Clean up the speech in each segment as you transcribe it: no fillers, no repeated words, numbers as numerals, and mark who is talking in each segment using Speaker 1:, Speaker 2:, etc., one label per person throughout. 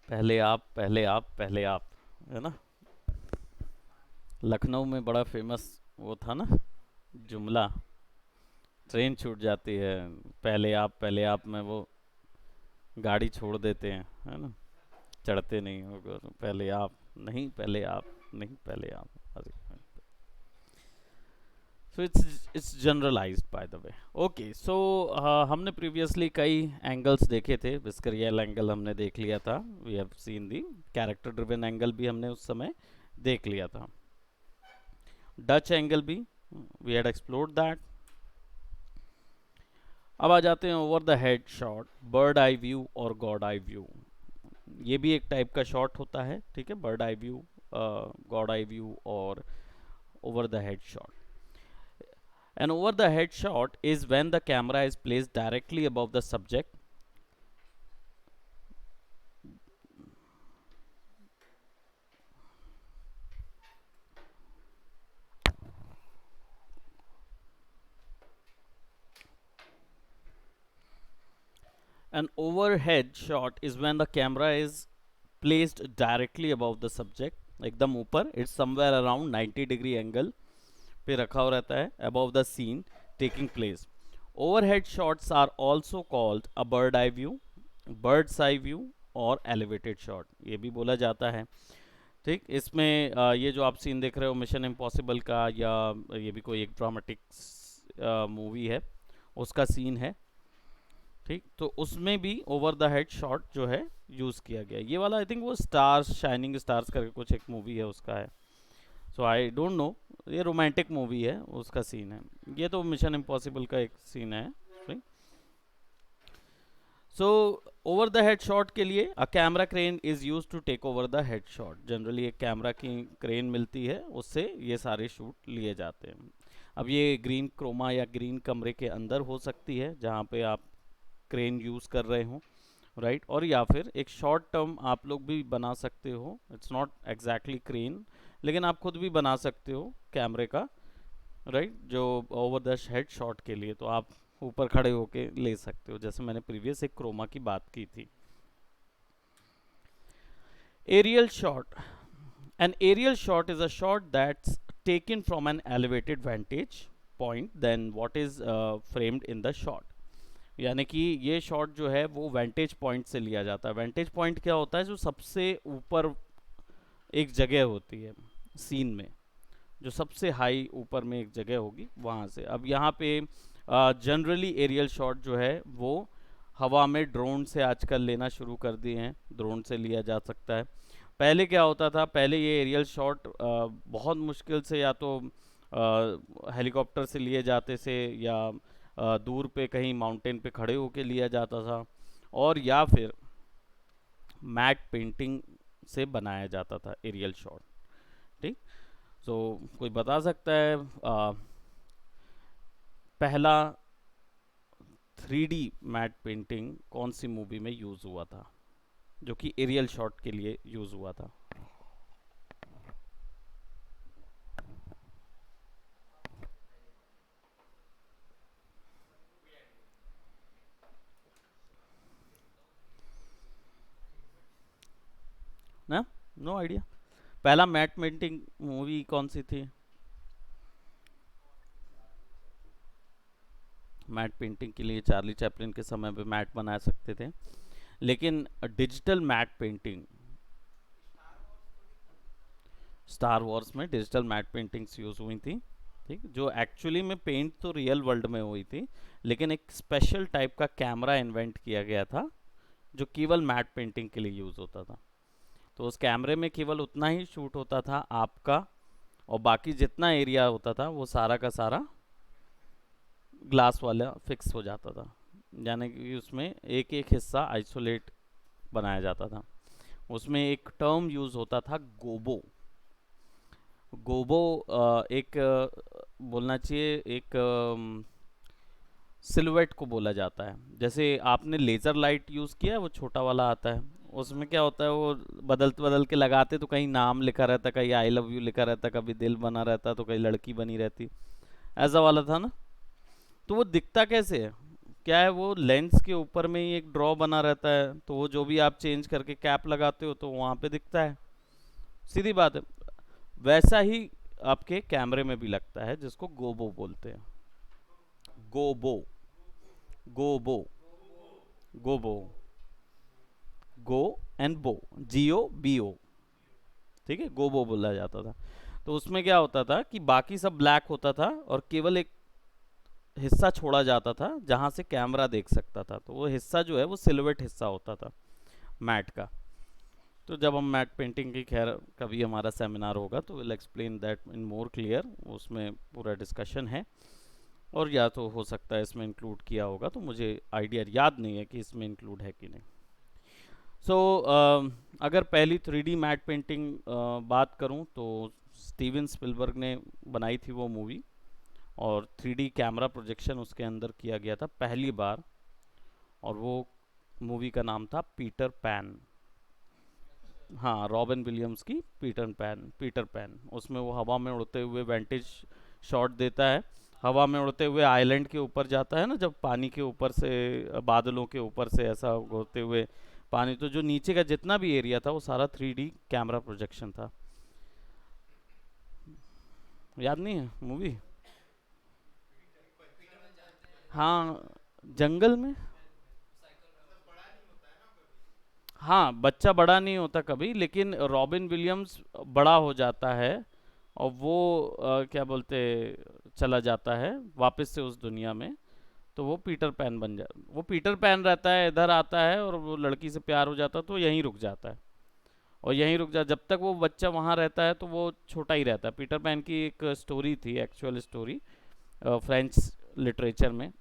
Speaker 1: पहले आप, पहले आप, पहले आप, है ना। लखनऊ में बड़ा फेमस वो था ना जुमला, ट्रेन छूट जाती है, पहले आप में वो गाड़ी छोड़ देते हैं, है ना, चढ़ते नहीं हो, पहले आप, नहीं पहले आप, नहीं पहले आप, अरे। So it's generalised by the way. Okay, so हमने प्रीवियसली कई एंगल्स देखे थे, विस्करियल एंगल हमने देख लिया था, we have seen the character driven angle भी हमने उस समय देख लिया था, डच एंगल भी वी हैड एक्सप्लोर्ड दैट। अब आ जाते हैं over the head shot, bird eye view और गॉड आई व्यू। ये भी एक टाइप का शॉट होता है, ठीक है, bird eye view, god eye view और over the head shot. An over the head shot is when the camera is placed directly above the subject. An overhead shot is when the camera is placed directly above the subject, एकदम ऊपर, it's somewhere around 90 degree angle पे रखा हुआ रहता है above the scene taking place. Overhead shots are also called a bird eye view, bird's eye view और elevated shot, ये भी बोला जाता है। ठीक, इसमें ये जो आप सीन देख रहे हो मिशन इम्पॉसिबल का, या ये भी कोई एक ड्रामेटिक मूवी है उसका सीन है, ठीक, तो उसमें भी ओवर द हेड शॉट जो है यूज़ किया गया। ये वाला आई थिंक वो स्टार्स, शाइनिंग स्टार्स करके कुछ एक मूवी है उसका है, सो आई डोंट नो, ये रोमांटिक मूवी है उसका सीन है, ये तो मिशन इम्पॉसिबल का एक सीन है। So over the head shot के लिए a camera crane is use to take over the head shot, generally एक कैमरा की क्रेन मिलती है, उससे ये सारे शूट लिए जाते हैं। अब ये ग्रीन क्रोमा या ग्रीन कमरे के अंदर हो सकती है जहाँ पे आप क्रेन यूज़ कर रहे हो, राइट, और या फिर एक शॉर्ट टर्म आप लोग भी बना सकते हो, इट्स नॉट एग्जैक्टली क्रेन, लेकिन आप खुद भी बना सकते हो कैमरे का, राइट, जो ओवर द हेड शॉट के लिए तो आप ऊपर खड़े होके ले सकते हो, जैसे मैंने प्रीवियस एक क्रोमा की बात की थी। Aerial shot, an aerial shot is a shot that's taken from an elevated vantage point than what is framed in the shot, यानी कि ये शॉट जो है वो वेंटेज पॉइंट से लिया जाता है। वेंटेज पॉइंट क्या होता है, जो सबसे ऊपर एक जगह होती है सीन में, जो सबसे हाई ऊपर में एक जगह होगी वहाँ से। अब यहाँ पे जनरली एरियल शॉट जो है वो हवा में ड्रोन से आजकल लेना शुरू कर दिए हैं, ड्रोन से लिया जा सकता है। पहले क्या होता था, पहले ये एरियल शॉट बहुत मुश्किल से या तो हेलीकॉप्टर से लिए जाते थे, या दूर पे कहीं माउंटेन पे खड़े होके लिया जाता था, और या फिर मैट पेंटिंग से बनाया जाता था एरियल शॉट, ठीक। सो कोई बता सकता है पहला 3D मैट पेंटिंग कौन सी मूवी में यूज़ हुआ था जो कि एरियल शॉट के लिए यूज़ हुआ था? ना, नो आइडिया, पहला मैट पेंटिंग मूवी कौन सी थी? मैट पेंटिंग के लिए चार्ली चैपलिन के समय पे मैट बना सकते थे, लेकिन digital matte painting, Star Wars में डिजिटल मैट पेंटिंग्स यूज़ हुई थी, ठीक, जो एक्चुअली में पेंट तो रियल वर्ल्ड में हुई थी, लेकिन एक स्पेशल टाइप का कैमरा इन्वेंट किया गया था जो केवल मैट पेंटिंग के लिए यूज़ होता था। तो उस कैमरे में केवल उतना ही शूट होता था आपका, और बाकी जितना एरिया होता था वो सारा का सारा ग्लास वाला फिक्स हो जाता था, यानी कि उसमें एक एक हिस्सा आइसोलेट बनाया जाता था। उसमें एक टर्म यूज़ होता था गोबो, गोबो एक बोलना चाहिए एक सिलुएट को बोला जाता है। जैसे आपने लेज़र लाइट यूज़ किया है, वो छोटा वाला आता है, उसमें क्या होता है वो बदल बदल के लगाते तो कहीं नाम लिखा रहता, कहीं आई लव यू लिखा रहता, कभी दिल बना रहता, तो कहीं लड़की बनी रहती, ऐसा वाला था ना। तो वो दिखता कैसे है? क्या है, वो लेंस के ऊपर में ही एक ड्रॉ बना रहता है, तो वो जो भी आप चेंज करके कैप लगाते हो तो वहाँ पे दिखता है। सीधी बात है। वैसा ही आपके कैमरे में भी लगता है, जिसको गोबो बोलते हैं। गोबो। गोबो। गोबो। गो एंड बो। GOBO। ठीक है, गोबो बोला जाता था। तो उसमें क्या होता था कि बाकी सब ब्लैक होता था और केवल एक हिस्सा छोड़ा जाता था जहां से कैमरा देख सकता था, तो वो हिस्सा जो है वो सिल्वेट हिस्सा होता था मैट का। तो जब हम मैट पेंटिंग की, खैर कभी हमारा सेमिनार होगा तो will explain that in more clear, उसमें पूरा डिस्कशन है। और या तो हो सकता है इसमें इंक्लूड किया होगा, तो मुझे आइडिया याद नहीं है कि इसमें इंक्लूड है कि नहीं। सो अगर पहली 3D मैट पेंटिंग बात करूं तो स्टीवन स्पिलबर्ग ने बनाई थी वो मूवी, और 3D कैमरा प्रोजेक्शन उसके अंदर किया गया था पहली बार, और वो मूवी का नाम था पीटर पैन। हाँ, रॉबिन विलियम्स की पीटर पैन। उसमें वो हवा में उड़ते हुए वेंटेज शॉट देता है, हवा में उड़ते हुए आइलैंड के ऊपर जाता है ना, जब पानी के ऊपर से, बादलों के ऊपर से ऐसा होते हुए पानी, तो जो नीचे का जितना भी एरिया था वो सारा 3D कैमरा प्रोजेक्शन था। याद नहीं है मूवी? हाँ, जंगल में। हाँ, बच्चा बड़ा नहीं होता कभी, लेकिन रॉबिन विलियम्स बड़ा हो जाता है, और वो क्या बोलते, चला जाता है वापस से उस दुनिया में। तो वो पीटर पैन बन जा वो पीटर पैन रहता है, इधर आता है और वो लड़की से प्यार हो जाता है, तो यहीं रुक जाता है। और यहीं रुक जा, जब तक वो बच्चा वहाँ रहता है तो वो छोटा ही रहता है। पीटर पैन की एक स्टोरी थी, एक्चुअल स्टोरी, फ्रेंच लिटरेचर में,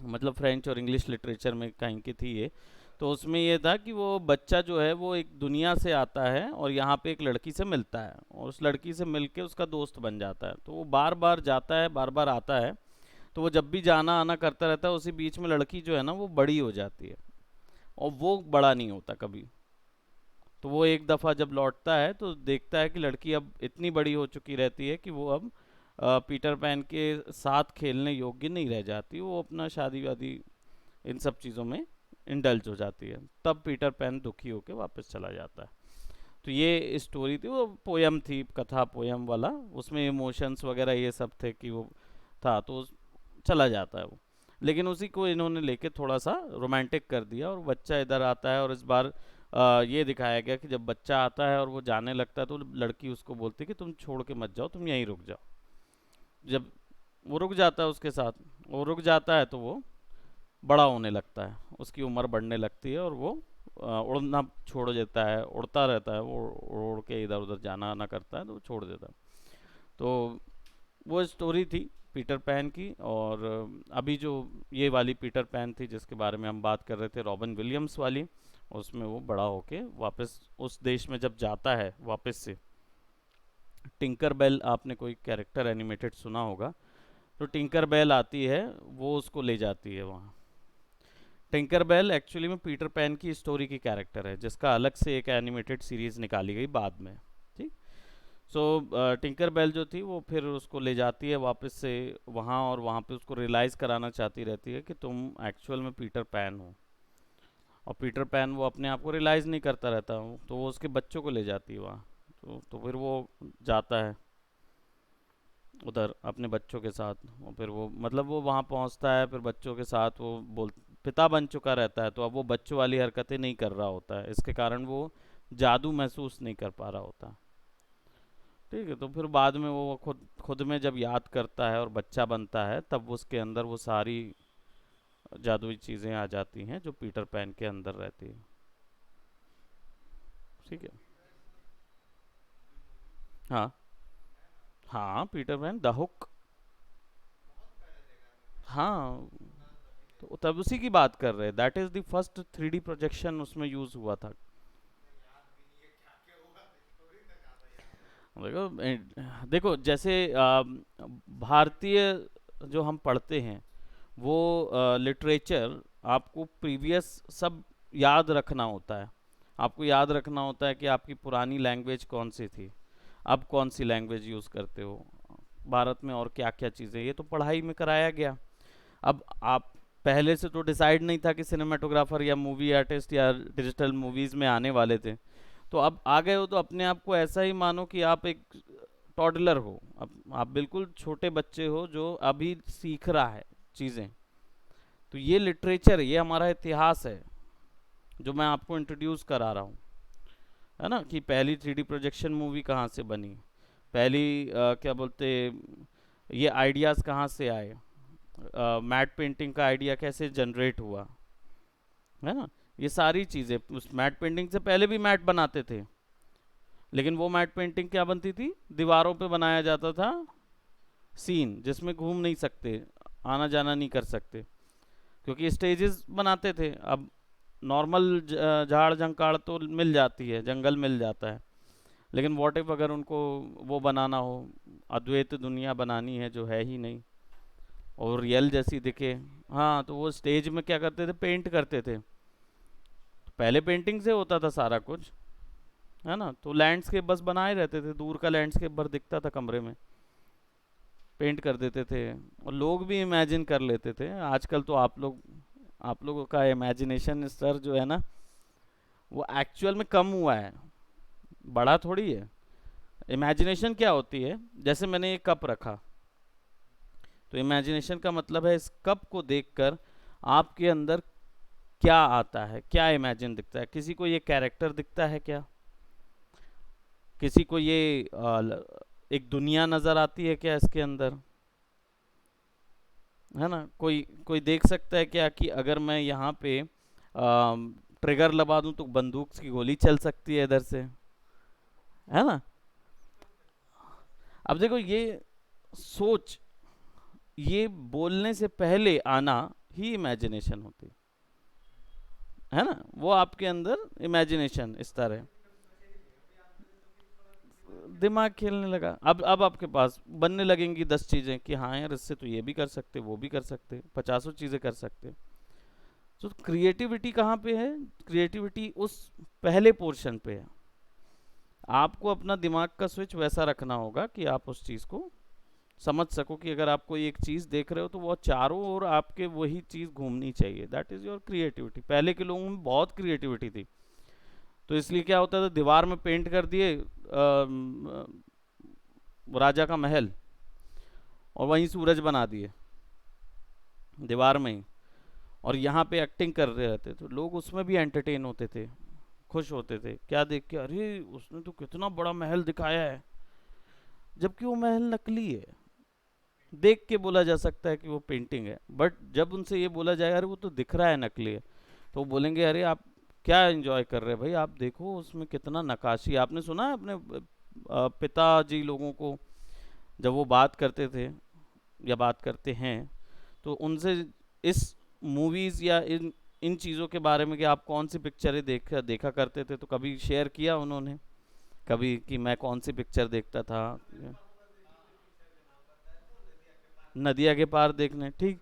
Speaker 1: मतलब फ्रेंच और इंग्लिश लिटरेचर में कहीं की थी ये। तो उसमें ये था कि वो बच्चा जो है वो एक दुनिया से आता है और यहाँ पे एक लड़की से मिलता है, और उस लड़की से मिलके उसका दोस्त बन जाता है। तो वो बार बार जाता है, बार बार आता है। तो वो जब भी जाना आना करता रहता है, उसी बीच में लड़की जो है ना वो बड़ी हो जाती है, और वो बड़ा नहीं होता कभी। तो वो एक दफ़ा जब लौटता है तो देखता है कि लड़की अब इतनी बड़ी हो चुकी रहती है कि वो अब पीटर पैन के साथ खेलने योग्य नहीं रह जाती, वो अपना शादी वादी इन सब चीज़ों में इंडल्ज हो जाती है। तब पीटर पैन दुखी होकर वापस चला जाता है। तो ये स्टोरी थी, वो पोयम थी, कथा पोयम वाला, उसमें इमोशंस वगैरह ये सब थे कि वो था, तो चला जाता है वो। लेकिन उसी को इन्होंने लेके थोड़ा सा रोमांटिक कर दिया, और बच्चा इधर आता है, और इस बार ये दिखाया गया कि जब बच्चा आता है और वो जाने लगता है तो लड़की उसको बोलती है कि तुम छोड़ के मत जाओ, तुम यहीं रुक जाओ। जब वो रुक जाता है उसके साथ, वो रुक जाता है तो वो बड़ा होने लगता है, उसकी उम्र बढ़ने लगती है, और वो उड़ना छोड़ देता है, उड़ता रहता है, वो उड़ उड़ के इधर उधर जाना आना करता है, तो वो छोड़ देता है। तो वो स्टोरी थी पीटर पैन की। और अभी जो ये वाली पीटर पैन थी जिसके बारे में हम बात कर रहे थे, रॉबिन विलियम्स वाली, उसमें वो बड़ा होके वापस उस देश में जब जाता है वापस से, टिंकर बेल, आपने कोई कैरेक्टर एनिमेटेड सुना होगा, तो टिंकर बेल आती है, वो उसको ले जाती है वहाँ। टिंकर बेल एक्चुअली में पीटर पैन की स्टोरी की कैरेक्टर है, जिसका अलग से एक एनिमेटेड सीरीज निकाली गई बाद में। ठीक। सो टिंकर बेल जो थी वो फिर उसको ले जाती है वापस से वहाँ, और वहाँ पे उसको रियलाइज़ कराना चाहती रहती है कि तुम एक्चुअल में पीटर पैन हो। और पीटर पैन वो अपने आप को रियलाइज़ नहीं करता रहता हूँ, तो वो उसके बच्चों को ले जाती है वहाँ। तो फिर वो जाता है उधर अपने बच्चों के साथ, और फिर वो मतलब वो वहाँ पहुँचता है, फिर बच्चों के साथ वो बोल, पिता बन चुका रहता है, तो अब वो बच्चों वाली हरकतें नहीं कर रहा होता है, इसके कारण वो जादू महसूस नहीं कर पा रहा होता। ठीक है, तो फिर बाद में वो खुद खुद में जब याद करता है और बच्चा बनता है, तब उसके अंदर वो सारी जादुई चीज़ें आ जाती हैं जो पीटर पैन के अंदर रहती है। ठीक है। हाँ। हाँ, पीटर पैन द हुक। हाँ, तो तब उसी की बात कर रहे हैं, that is the first 3D projection उसमें यूज हुआ था। देखो जैसे भारतीय जो हम पढ़ते हैं वो लिटरेचर, आपको प्रीवियस सब याद रखना होता है। आपको याद रखना होता है कि आपकी पुरानी लैंग्वेज कौन सी थी, अब कौन सी लैंग्वेज यूज़ करते हो भारत में, और क्या क्या चीज़ें, ये तो पढ़ाई में कराया गया। अब आप पहले से तो डिसाइड नहीं था कि सिनेमाटोग्राफर या मूवी आर्टिस्ट या डिजिटल मूवीज में आने वाले थे, तो अब आ गए हो तो अपने आप को ऐसा ही मानो कि आप एक टॉडलर हो। अब आप बिल्कुल छोटे बच्चे हो जो अभी सीख रहा है चीज़ें। तो ये लिटरेचर, ये हमारा इतिहास है जो मैं आपको इंट्रोड्यूस करा रहा हूँ, है ना, कि पहली 3D प्रोजेक्शन मूवी कहाँ से बनी, पहली क्या बोलते, ये आइडियाज़ कहाँ से आए, मैट पेंटिंग का आइडिया कैसे जनरेट हुआ, है ना। ये सारी चीज़ें, उस मैट पेंटिंग से पहले भी मैट बनाते थे, लेकिन वो मैट पेंटिंग क्या बनती थी, दीवारों पे बनाया जाता था सीन जिसमें घूम नहीं सकते, आना जाना नहीं कर सकते, क्योंकि स्टेजेस बनाते थे। अब नॉर्मल झाड़ झंकाड़ तो मिल जाती है, जंगल मिल जाता है, लेकिन व्हाट इफ अगर उनको वो बनाना हो, अद्वैत दुनिया बनानी है जो है ही नहीं और रियल जैसी दिखे, हाँ, तो वो स्टेज में क्या करते थे, पेंट करते थे। पहले पेंटिंग से होता था सारा कुछ, है ना। तो लैंडस्केप बस बनाए रहते थे, दूर का लैंडस्केप भर दिखता था कमरे में, पेंट कर देते थे और लोग भी इमेजिन कर लेते थे। आजकल तो आप लोगों का इमेजिनेशन स्तर जो है ना, वो एक्चुअल में कम हुआ है, बड़ा थोड़ी है। इमेजिनेशन क्या होती है, जैसे मैंने ये कप रखा, तो इमेजिनेशन का मतलब है इस कप को देखकर आपके अंदर क्या आता है, क्या इमेजिन दिखता है। किसी को ये कैरेक्टर दिखता है क्या, किसी को ये एक दुनिया नजर आती है क्या इसके अंदर, है ना। कोई कोई देख सकता है क्या कि अगर मैं यहाँ पे ट्रिगर लगा दूं तो बंदूक की गोली चल सकती है इधर से, है ना। अब देखो ये सोच, ये बोलने से पहले आना ही इमेजिनेशन होती है ना। वो आपके अंदर इमेजिनेशन इस तरह दिमाग खेलने लगा। अब आपके पास बनने लगेंगी 10 चीजें कि हाँ यार इससे तो ये भी कर सकते, वो भी कर सकते, पचासों चीजें कर सकते। तो क्रिएटिविटी कहाँ पे है, क्रिएटिविटी उस पहले पोर्शन पे है। आपको अपना दिमाग का स्विच वैसा रखना होगा कि आप उस चीज को समझ सको कि अगर आप कोई एक चीज देख रहे हो तो वो चारों ओर आपके वही चीज घूमनी चाहिए। That is your creativity. पहले के लोगों में बहुत क्रिएटिविटी थी, तो इसलिए क्या होता था, दीवार में पेंट कर दिए राजा का महल और वहीं सूरज बना दिए दीवार में ही, और यहाँ पे एक्टिंग कर रहे रहते, तो लोग उसमें भी एंटरटेन होते थे, खुश होते थे क्या देख के, अरे उसने तो कितना बड़ा महल दिखाया है, जबकि वो महल नकली है। देख के बोला जा सकता है कि वो पेंटिंग है, बट जब उनसे ये बोला जाए अरे वो तो दिख रहा है नकली है, तो वो बोलेंगे अरे आप क्या एंजॉय कर रहे हैं भाई, आप देखो उसमें कितना नक्काशी। आपने सुना है अपने पिताजी लोगों को जब वो बात करते थे या बात करते हैं, तो उनसे इस मूवीज़ या इन इन चीज़ों के बारे में कि आप कौन सी पिक्चरें देखा देखा करते थे, तो कभी शेयर किया उन्होंने कभी कि मैं कौन सी पिक्चर देखता था। नदिया के पार देखने, ठीक।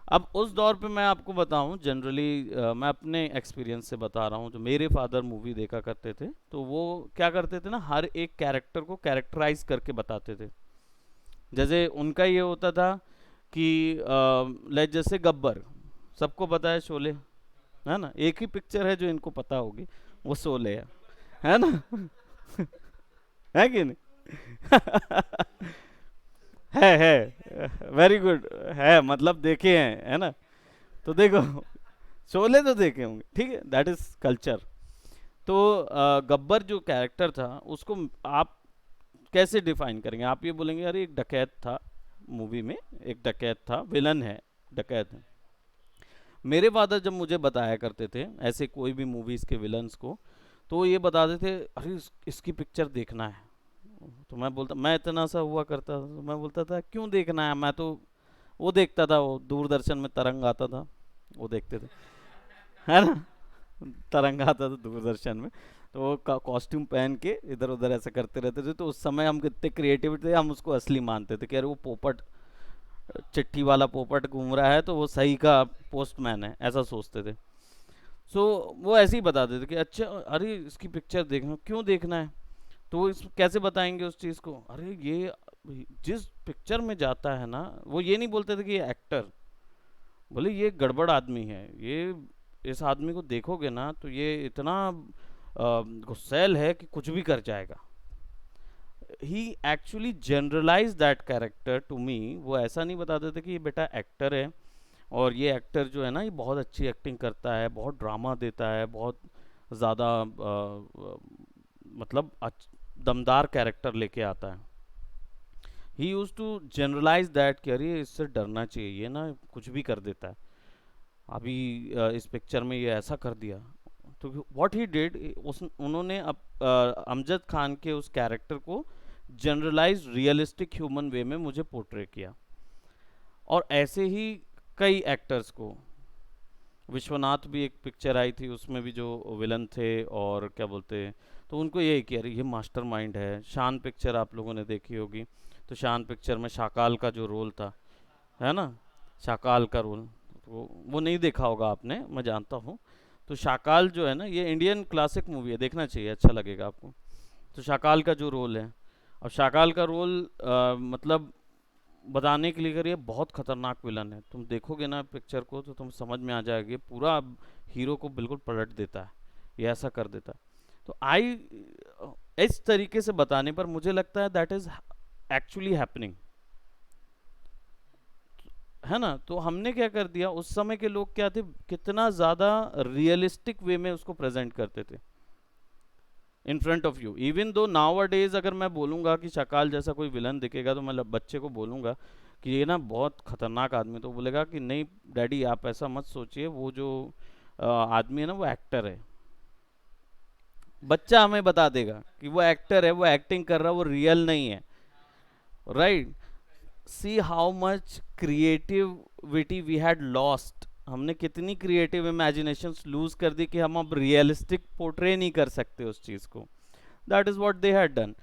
Speaker 1: अब उस दौर पे मैं आपको बताऊं, जनरली मैं अपने एक्सपीरियंस से बता रहा हूँ, जो मेरे फादर मूवी देखा करते थे तो वो क्या करते थे ना, हर एक कैरेक्टर को कैरेक्टराइज करके बताते थे। जैसे उनका ये होता था कि लाइक जैसे गब्बर, सबको पता है शोले, है ना, एक ही पिक्चर है जो इनको पता होगी, वो शोले है ना। है कि नहीं। है वेरी गुड, है मतलब देखे हैं, है ना। तो देखो शोले तो देखे होंगे, ठीक है, दैट इज कल्चर। तो गब्बर जो कैरेक्टर था उसको आप कैसे डिफाइन करेंगे, आप ये बोलेंगे अरे एक डकैत था, मूवी में एक डकैत था, विलन है, डकैत है। मेरे फादर जब मुझे बताया करते थे ऐसे कोई भी मूवीज के विलन्स को, तो ये बताते थे अरे इसकी पिक्चर देखना है। तो मैं बोलता, मैं इतना सा हुआ करता था, तो मैं बोलता था क्यों देखना है, मैं तो वो देखता था, वो दूरदर्शन में तरंग आता था, वो देखते थे, है ना। तरंग आता था दूरदर्शन में, तो वो कॉस्ट्यूम पहन के इधर उधर ऐसा करते रहते थे। तो उस समय हम कितने क्रिएटिव थे, हम उसको असली मानते थे कि अरे वो पोपट, चिट्ठी वाला पोपट घूम रहा है तो वो सही का पोस्टमैन है, ऐसा सोचते थे। सो वो ऐसे ही बताते थे कि अच्छा अरे इसकी पिक्चर देखना, क्यों देखना है, तो वो कैसे बताएंगे उस चीज़ को, अरे ये जिस पिक्चर में जाता है ना, वो ये नहीं बोलते थे कि ये एक्टर, बोले ये गड़बड़ आदमी है, ये इस आदमी को देखोगे ना तो ये इतना गुस्सैल है कि कुछ भी कर जाएगा। He actually generalise that character to me. वो ऐसा नहीं बताते थे कि ये बेटा एक्टर है, और ये एक्टर जो है ना ये बहुत अच्छी एक्टिंग करता है, बहुत ड्रामा देता है, बहुत ज़्यादा मतलब दमदार कैरेक्टर लेके आता है। ही यूज टू जनरलाइज दैट कि अरे इससे डरना चाहिए, ये ना कुछ भी कर देता है, अभी इस पिक्चर में ये ऐसा कर दिया। तो व्हाट ही डिड, उस उन्होंने अमजद खान के उस कैरेक्टर को जनरलाइज रियलिस्टिक ह्यूमन वे में मुझे पोर्ट्रे किया। और ऐसे ही कई एक्टर्स को, विश्वनाथ भी एक पिक्चर आई थी उसमें भी जो विलन थे और क्या बोलते हैं, तो उनको यही कि अरे ये मास्टरमाइंड है। शान पिक्चर आप लोगों ने देखी होगी, तो शान पिक्चर में शाकाल का जो रोल था, है ना, शाकाल का रोल, तो वो नहीं देखा होगा आपने, मैं जानता हूँ। तो शाकाल जो है ना, ये इंडियन क्लासिक मूवी है, देखना चाहिए, अच्छा लगेगा आपको। तो शाकाल का जो रोल है, और शाकाल का रोल मतलब बताने के लिए करिए, बहुत खतरनाक विलन है। तुम देखोगे ना पिक्चर को तो तुम समझ में आ जाएगी, पूरा हीरो को बिल्कुल पलट देता है, ये ऐसा कर देता है। तो आई इस तरीके से बताने पर मुझे लगता है दैट इज एक्चुअली हैपनिंग, है ना। तो हमने क्या कर दिया, उस समय के लोग क्या थे, कितना ज्यादा रियलिस्टिक वे में उसको प्रेजेंट करते थे in front of you. Even though now days अगर मैं बोलूंगा कि शकाल जैसा कोई विलन दिखेगा, तो मैं बच्चे को बोलूंगा कि ये ना बहुत खतरनाक आदमी, तो बोलेगा कि नहीं डैडी आप ऐसा मत सोचिए, वो जो आदमी है ना वो एक्टर है। बच्चा हमें बता देगा कि वो एक्टर है, वो एक्टिंग कर रहा है, वो रियल नहीं है, right. See how much creativity we had lost, हमने कितनी क्रिएटिव इमेजिनेशंस लूज कर दी कि हम अब रियलिस्टिक पोर्ट्रे नहीं कर सकते उस चीज को। That is what they had done.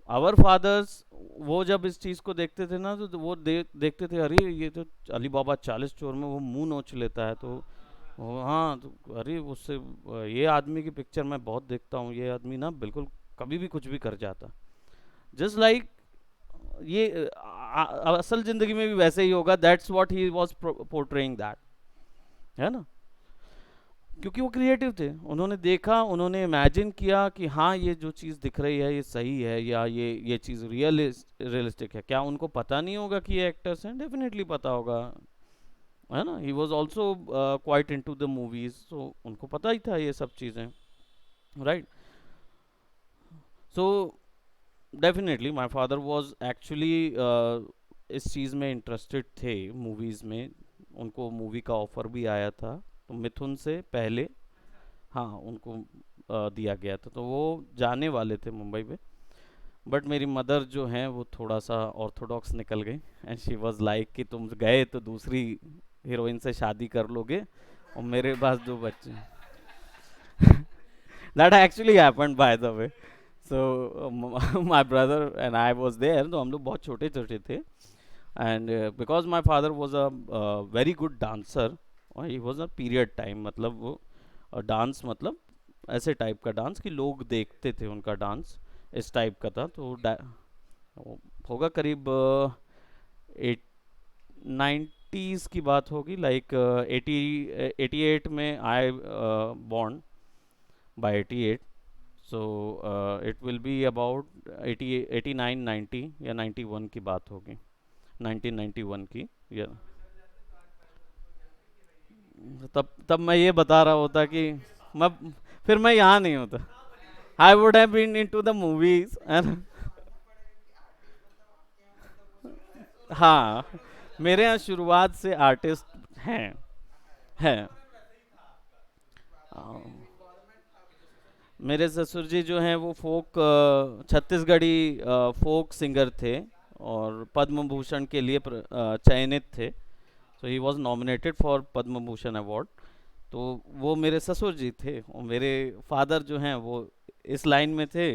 Speaker 1: Our fathers, वो जब इस चीज को देखते थे ना तो वो देखते थे, अरे ये तो अली बाबा 40 चोर में वो मुंह नोच लेता है, तो हाँ तो अरे उससे ये आदमी की पिक्चर मैं बहुत देखता हूँ, ये आदमी ना बिल्कुल कभी भी कुछ भी कर जाता। जस्ट लाइक ये असल जिंदगी में भी वैसे ही होगा, that's what he was portraying that, है ना। क्योंकि वो क्रिएटिव थे, उन्होंने देखा, उन्होंने इमेजिन किया कि हाँ ये जो चीज़ दिख रही है ये सही है, या ये चीज़ रियलिस्टिक है। क्या उनको पता नहीं होगा कि ये एक्टर्स हैं? डेफिनेटली पता होगा, है ना। He was also quite into the movies, तो उनको पता ही था ये सब चीज़ें, right. So definitely my father was actually इस चीज़ में इंटरेस्टेड थे, मूवीज़ में। उनको मूवी का ऑफर भी आया था, तो मिथुन से पहले, हाँ उनको दिया गया था, तो वो जाने वाले थे मुंबई पे। बट मेरी मदर जो हैं वो थोड़ा सा ऑर्थोडॉक्स निकल गई, एंड शी वाज लाइक कि तुम गए तो दूसरी हीरोइन से शादी कर लोगे, और मेरे पास दो बच्चे। That actually happened by the way. So my brother and I was there, तो हम लोग बहुत छोटे छोटे थे। And because my father was a very good dancer, he was a period time, मतलब वो डांस मतलब ऐसे टाइप का डांस कि लोग देखते थे उनका डांस, इस टाइप का था। तो वो होगा करीब एट 90s की बात होगी, लाइक 88 में I born, by 88। So it will be about 89 90 या 91 की बात होगी, 1991 की, या तब तब मैं ये बता रहा होता कि मैं फिर मैं यहाँ नहीं होता, I would have been into the movies, है ना। हाँ, मेरे यहाँ शुरुआत से आर्टिस्ट हैं, हैं। हाँ, मेरे ससुर जी जो हैं वो फोक छत्तीसगढ़ी फोक सिंगर थे, और पद्म भूषण के लिए चयनित थे। So he was nominated for Padma Bhushan award. तो वो मेरे ससुर जी थे, और मेरे फादर जो हैं वो इस लाइन में थे।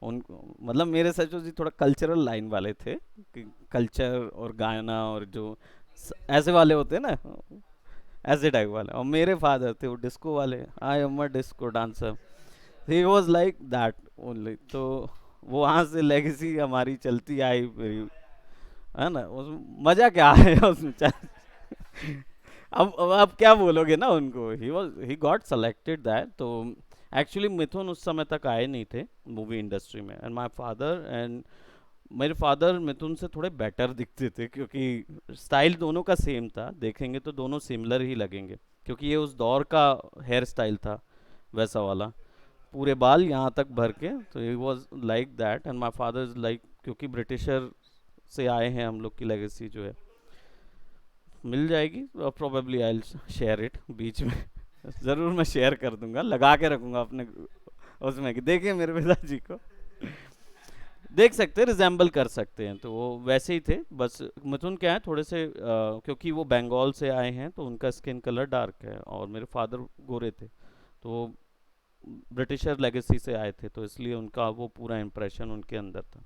Speaker 1: उन मतलब मेरे ससुर जी थोड़ा कल्चरल लाइन वाले थे, कि कल्चर और गाना और जो ऐसे वाले होते हैं ना, ऐसे टाइप वाले। और मेरे फादर थे वो डिस्को वाले, I am a disco dancer, he was like that only. तो वो वहाँ से लेगेसी हमारी चलती आई मेरी, है ना। उस मज़ा क्या है उसमें अब आप क्या बोलोगे ना उनको, ही गॉट सेलेक्टेड दैट। तो एक्चुअली मिथुन उस समय तक आए नहीं थे मूवी इंडस्ट्री में, एंड माय फादर एंड मेरे फादर मिथुन से थोड़े बेटर दिखते थे, क्योंकि स्टाइल दोनों का सेम था, देखेंगे तो दोनों सिमिलर ही लगेंगे, क्योंकि ये उस दौर का हेयर स्टाइल था, वैसा वाला पूरे बाल यहाँ तक भर के। तो he was like that, and my father is like, क्योंकि ब्रिटिशर से आए हैं हम लोग की लेगेसी जो है, मिल जाएगी प्रोबेबली, आई शेयर इट बीच में। ज़रूर मैं शेयर कर दूंगा, लगा के रखूंगा अपने उसमें कि देखिए मेरे पिताजी को, देख सकते हैं, रिजेंबल कर सकते हैं। तो वो वैसे ही थे, बस मिथुन क्या है थोड़े से क्योंकि वो बंगाल से आए हैं तो उनका स्किन कलर डार्क है, और मेरे फादर गोरे थे, तो वो ब्रिटिशर लेगेसी से आए थे, तो इसलिए उनका वो पूरा इम्प्रेशन उनके अंदर था।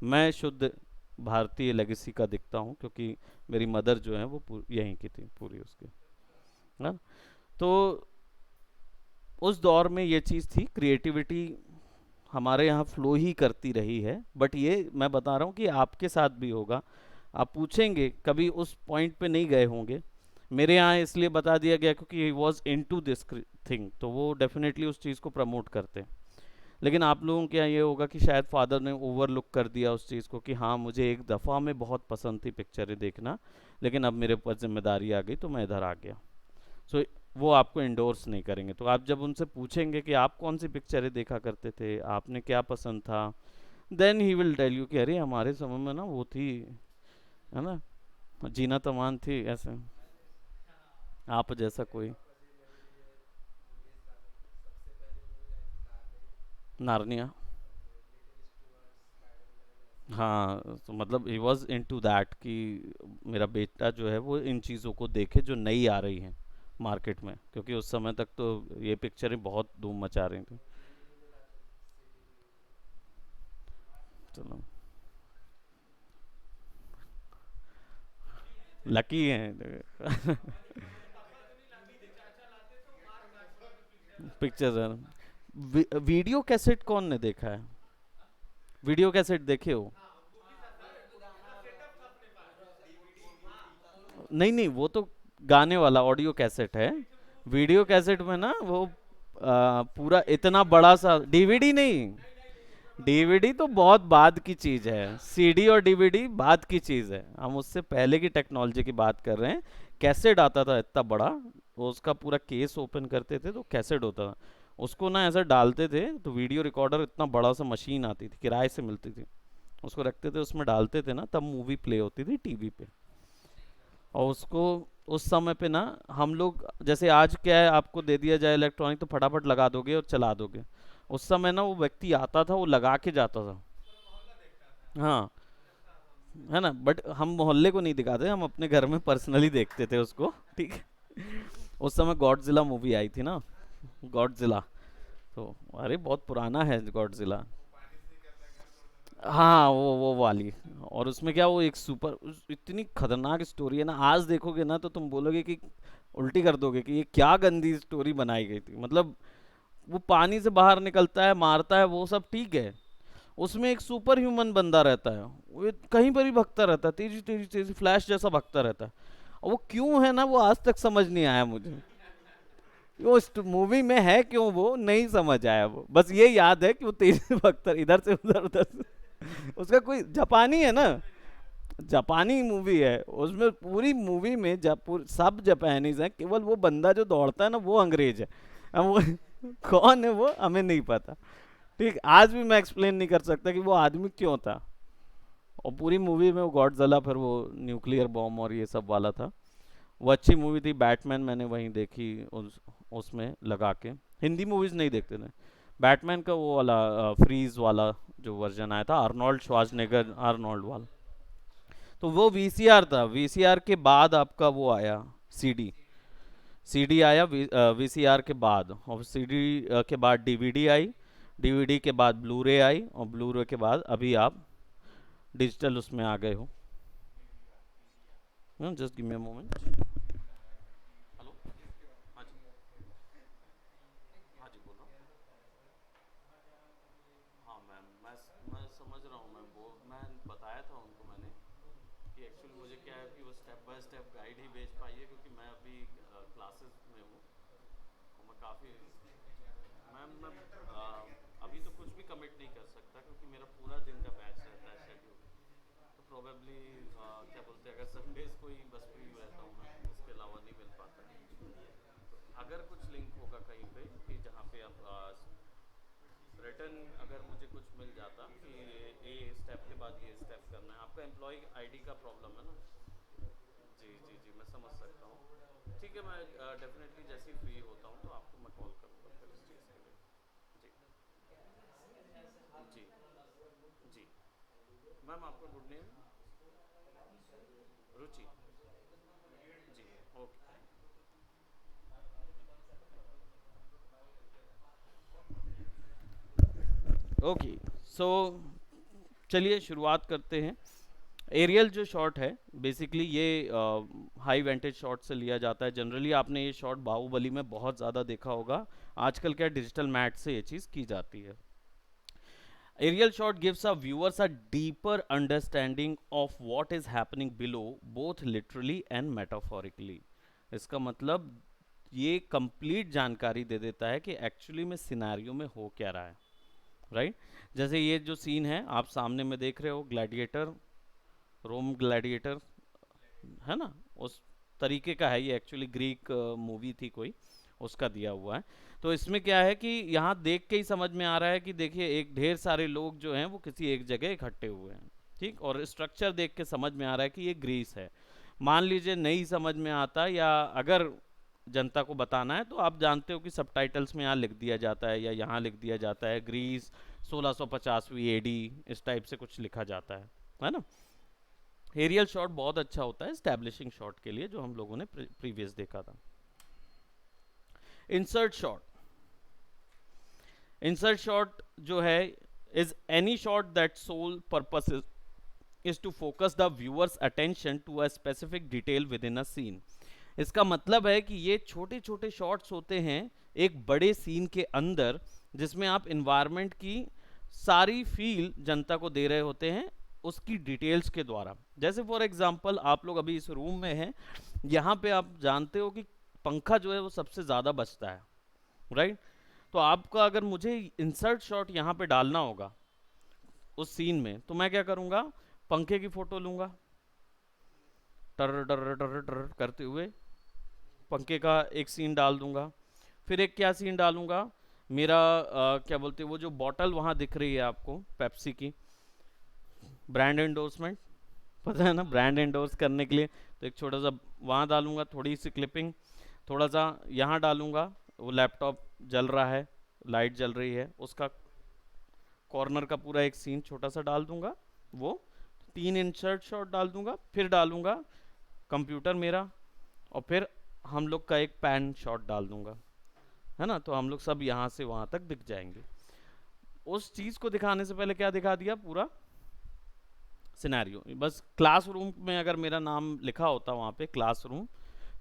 Speaker 1: मैं शुद्ध भारतीय लेगेसी का दिखता हूँ, क्योंकि मेरी मदर जो है वो यहीं की थी पूरी उसकी, ना। तो उस दौर में ये चीज़ थी, क्रिएटिविटी हमारे यहाँ फ्लो ही करती रही है, बट ये मैं बता रहा हूँ कि आपके साथ भी होगा। आप पूछेंगे, कभी उस पॉइंट पे नहीं गए होंगे। मेरे यहाँ इसलिए बता दिया गया क्योंकि he was into this thing, तो वो डेफिनेटली उस चीज़ को प्रमोट करते हैं। लेकिन आप लोगों के यहाँ ये होगा कि शायद फादर ने ओवरलुक कर दिया उस चीज़ को, कि हाँ मुझे एक दफ़ा में बहुत पसंद थी पिक्चरें देखना, लेकिन अब मेरे ऊपर जिम्मेदारी आ गई तो मैं इधर आ गया। सो वो आपको इंडोर्स नहीं करेंगे। तो आप जब उनसे पूछेंगे कि आप कौन सी पिक्चरें देखा करते थे, आपने क्या पसंद था, then he will tell you कि अरे हमारे समय में ना वो थी, है ना, जीना तमान थी, ऐसे आप जैसा कोई। नार्निया। हाँ, तो मतलब he was into that कि मेरा बेटा जो है वो इन चीज़ों को देखे जो नई आ रही हैं मार्केट में, क्योंकि उस समय तक तो ये पिक्चरें बहुत धूम मचा रही थी। चलो, लकी हैं। पिक्चर है। वीडियो कैसेट कौन ने देखा है? वीडियो कैसेट देखे हो? नहीं नहीं, वो तो गाने वाला ऑडियो कैसेट है। वीडियो कैसेट में ना वो पूरा इतना बड़ा सा डीवीडी नहीं, डीवीडी तो बहुत बाद की चीज है, सीडी और डीवीडी बाद की चीज है, हम उससे पहले की टेक्नोलॉजी की बात कर रहे हैं। कैसेट आता था इतना बड़ा, वो उसका पूरा केस ओपन करते थे तो कैसेट होता था, उसको ना ऐसा डालते थे तो वीडियो रिकॉर्डर इतना बड़ा सा मशीन आती थी, किराए से मिलती थी, उसको रखते थे, उसमें डालते थे ना, तब मूवी प्ले होती थी टीवी पे। और उसको उस समय पे ना हम लोग, जैसे आज क्या है, आपको दे दिया जाए इलेक्ट्रॉनिक तो फटाफट लगा दोगे और चला दोगे। उस समय ना वो व्यक्ति आता था, वो लगा के जाता था। हाँ, है ना, बट हम मोहल्ले को नहीं दिखाते, हम अपने घर में पर्सनली देखते थे उसको, ठीक है। उस समय गॉडजिला मूवी आई थी ना, गॉडजिला। तो अरे बहुत पुराना है गॉडजिला। हाँ, वो वाली। और उसमें क्या, वो एक इतनी खतरनाक स्टोरी है ना, आज देखोगे ना तो तुम बोलोगे कि उल्टी कर दोगे कि ये क्या गंदी स्टोरी बनाई गई थी। मतलब वो पानी से बाहर निकलता है, मारता है, वो सब ठीक है, उसमें एक सुपर ह्यूमन बंदा रहता है, वो कहीं पर भी भगता रहता है, तेजी तेजी तेजी फ्लैश जैसा भगता रहता है। और वो क्यों है ना, वो आज तक समझ नहीं आया मुझे, वो मूवी में है क्यों, वो नहीं समझ आया। वो बस ये याद है कि वो तेजी से भगता इधर से उधर उधर से। उसका कोई जापानी है ना, जापानी मूवी है, उसमें पूरी मूवी में सब जापानीज हैं, केवल वो बंदा जो दौड़ता है ना वो अंग्रेज है। अब वो कौन है वो हमें नहीं पता। ठीक, आज भी मैं एक्सप्लेन नहीं कर सकता कि वो आदमी क्यों था। और पूरी मूवी में वो गॉडजिला, फिर वो न्यूक्लियर बॉम्ब और ये सब वाला था। वो अच्छी मूवी थी। बैटमैन मैंने वहीं देखी, उसमें लगा के। हिंदी मूवीज नहीं देखते थे। बैटमैन का वो वाला फ्रीज वाला जो वर्जन आया था, आर्नोल्ड श्वार्ज़नेगर आर्नोल्ड वाला, तो वो वीसीआर था। वीसीआर के बाद आपका वो आया सीडी। सीडी आया वीसीआर के बाद, और सीडी के बाद डीवीडी आई, डीवीडी के बाद ब्लू रे आई, और ब्लू रे के बाद अभी आप डिजिटल उसमें आ गए हो। Just give me a moment. Hello. हाँ जी। हाँ जी, बोल रहा हूँ। हाँ मैम, मैं समझ रहा हूँ मैम, वो मैं बताया था उनको मैंने कि एक्चुअली मुझे क्या है कि वो स्टेप बाय स्टेप गाइड ही भेज पाई है, क्योंकि मैं अभी काफ़ी मैम मैं अभी तो कुछ भी कमिट नहीं कर सकता क्योंकि मेरा पूरा दिन का बैच रहता है शेड्यूल। तो प्रोबेबली क्या बोलते हैं, अगर संडेज को ही बस फ्री रहता हूँ मैं, इसके अलावा नहीं मिल पाता है। तो अगर कुछ लिंक होगा कहीं पे कि जहाँ पे आप रिटर्न अगर मुझे कुछ मिल जाता कि ये स्टेप के बाद ये स्टेप करना है, आपका एम्प्लॉय आईडी का प्रॉब्लम है ना। जी जी जी, मैं समझ सकता हूँ। ठीक है, मैं डेफिनेटली जैसे ही फ्री होता हूँ तो आपको मैं कॉल करूँगा फिर इस चीज़ के लिए। जी जी जी। मैम आपका गुड नेम? रुचि। जी, ओके। ओके, सो चलिए शुरुआत करते हैं। एरियल जो शॉट है बेसिकली ये हाई वेंटेज शॉट से लिया जाता है। जनरली आपने ये शॉट बाहुबली में बहुत ज़्यादा देखा होगा। आजकल क्या डिजिटल मैट से ये चीज़ की जाती है। Aerial shot gives our viewers a deeper understanding of what is happening below, both literally and metaphorically. इसका मतलब ये कंप्लीट जानकारी दे देता है कि एक्चुअली में सिनेरियो में हो क्या रहा है, राइट? जैसे ये जो सीन है आप सामने में देख रहे हो, ग्लैडिएटर, रोम ग्लैडिएटर, है ना? उस तरीके का है ये, एक्चुअली ग्रीक मूवी थी कोई, उसका दिया हुआ है। तो इसमें क्या है कि यहाँ देख के ही समझ में आ रहा है कि देखिए एक ढेर सारे लोग जो हैं वो किसी एक जगह इकट्ठे हुए हैं, ठीक। और स्ट्रक्चर देख के समझ में आ रहा है कि ये ग्रीस है। मान लीजिए नहीं समझ में आता, या अगर जनता को बताना है तो आप जानते हो कि सबटाइटल्स में यहाँ लिख दिया जाता है या यहाँ लिख दिया जाता है ग्रीस 1650वीं एडी, इस टाइप से कुछ लिखा जाता है ना। एरियल शॉट बहुत अच्छा होता है एस्टैब्लिशिंग शॉट के लिए, जो हम लोगों ने प्रीवियस देखा था। इंसर्ट शॉट, इंसर्ट शॉट जो है is any shot that sole purpose is to focus the viewer's attention to a specific detail within a scene. इसका मतलब है कि ये छोटे छोटे शॉट्स होते हैं एक बड़े सीन के अंदर, जिसमें आप इन्वायरमेंट की सारी फील जनता को दे रहे होते हैं उसकी डिटेल्स के द्वारा। जैसे फॉर एग्जांपल आप लोग अभी इस रूम में हैं, यहाँ पे आप जानते हो कि पंखा जो है वो सबसे ज़्यादा बचता है, राइट? तो आपका अगर मुझे इंसर्ट शॉट यहाँ पे डालना होगा उस सीन में, तो मैं क्या करूँगा, पंखे की फ़ोटो लूँगा, टर टर टर टर करते हुए पंखे का एक सीन डाल दूंगा। फिर एक क्या सीन डालूंगा, मेरा क्या बोलते हैं वो जो बॉटल वहाँ दिख रही है आपको पेप्सी की, ब्रांड एंडोर्समेंट, पता है ना, ब्रांड एंडोर्स करने के लिए, तो एक छोटा सा वहाँ डालूंगा, थोड़ी सी क्लिपिंग, थोड़ा सा यहाँ डालूंगा, वो लैपटॉप जल रहा है, लाइट जल रही है, उसका कॉर्नर का पूरा एक सीन छोटा सा डाल दूंगा, वो 3 इंसर्ट शॉट डाल दूंगा। फिर डालूंगा कंप्यूटर मेरा, और फिर हम लोग का एक पैन शॉट डाल दूंगा, है ना। तो हम लोग सब यहाँ से वहाँ तक दिख जाएंगे। उस चीज़ को दिखाने से पहले क्या दिखा दिया, पूरा सिनेरियो। बस क्लासरूम में अगर मेरा नाम लिखा होता वहाँ पे क्लासरूम,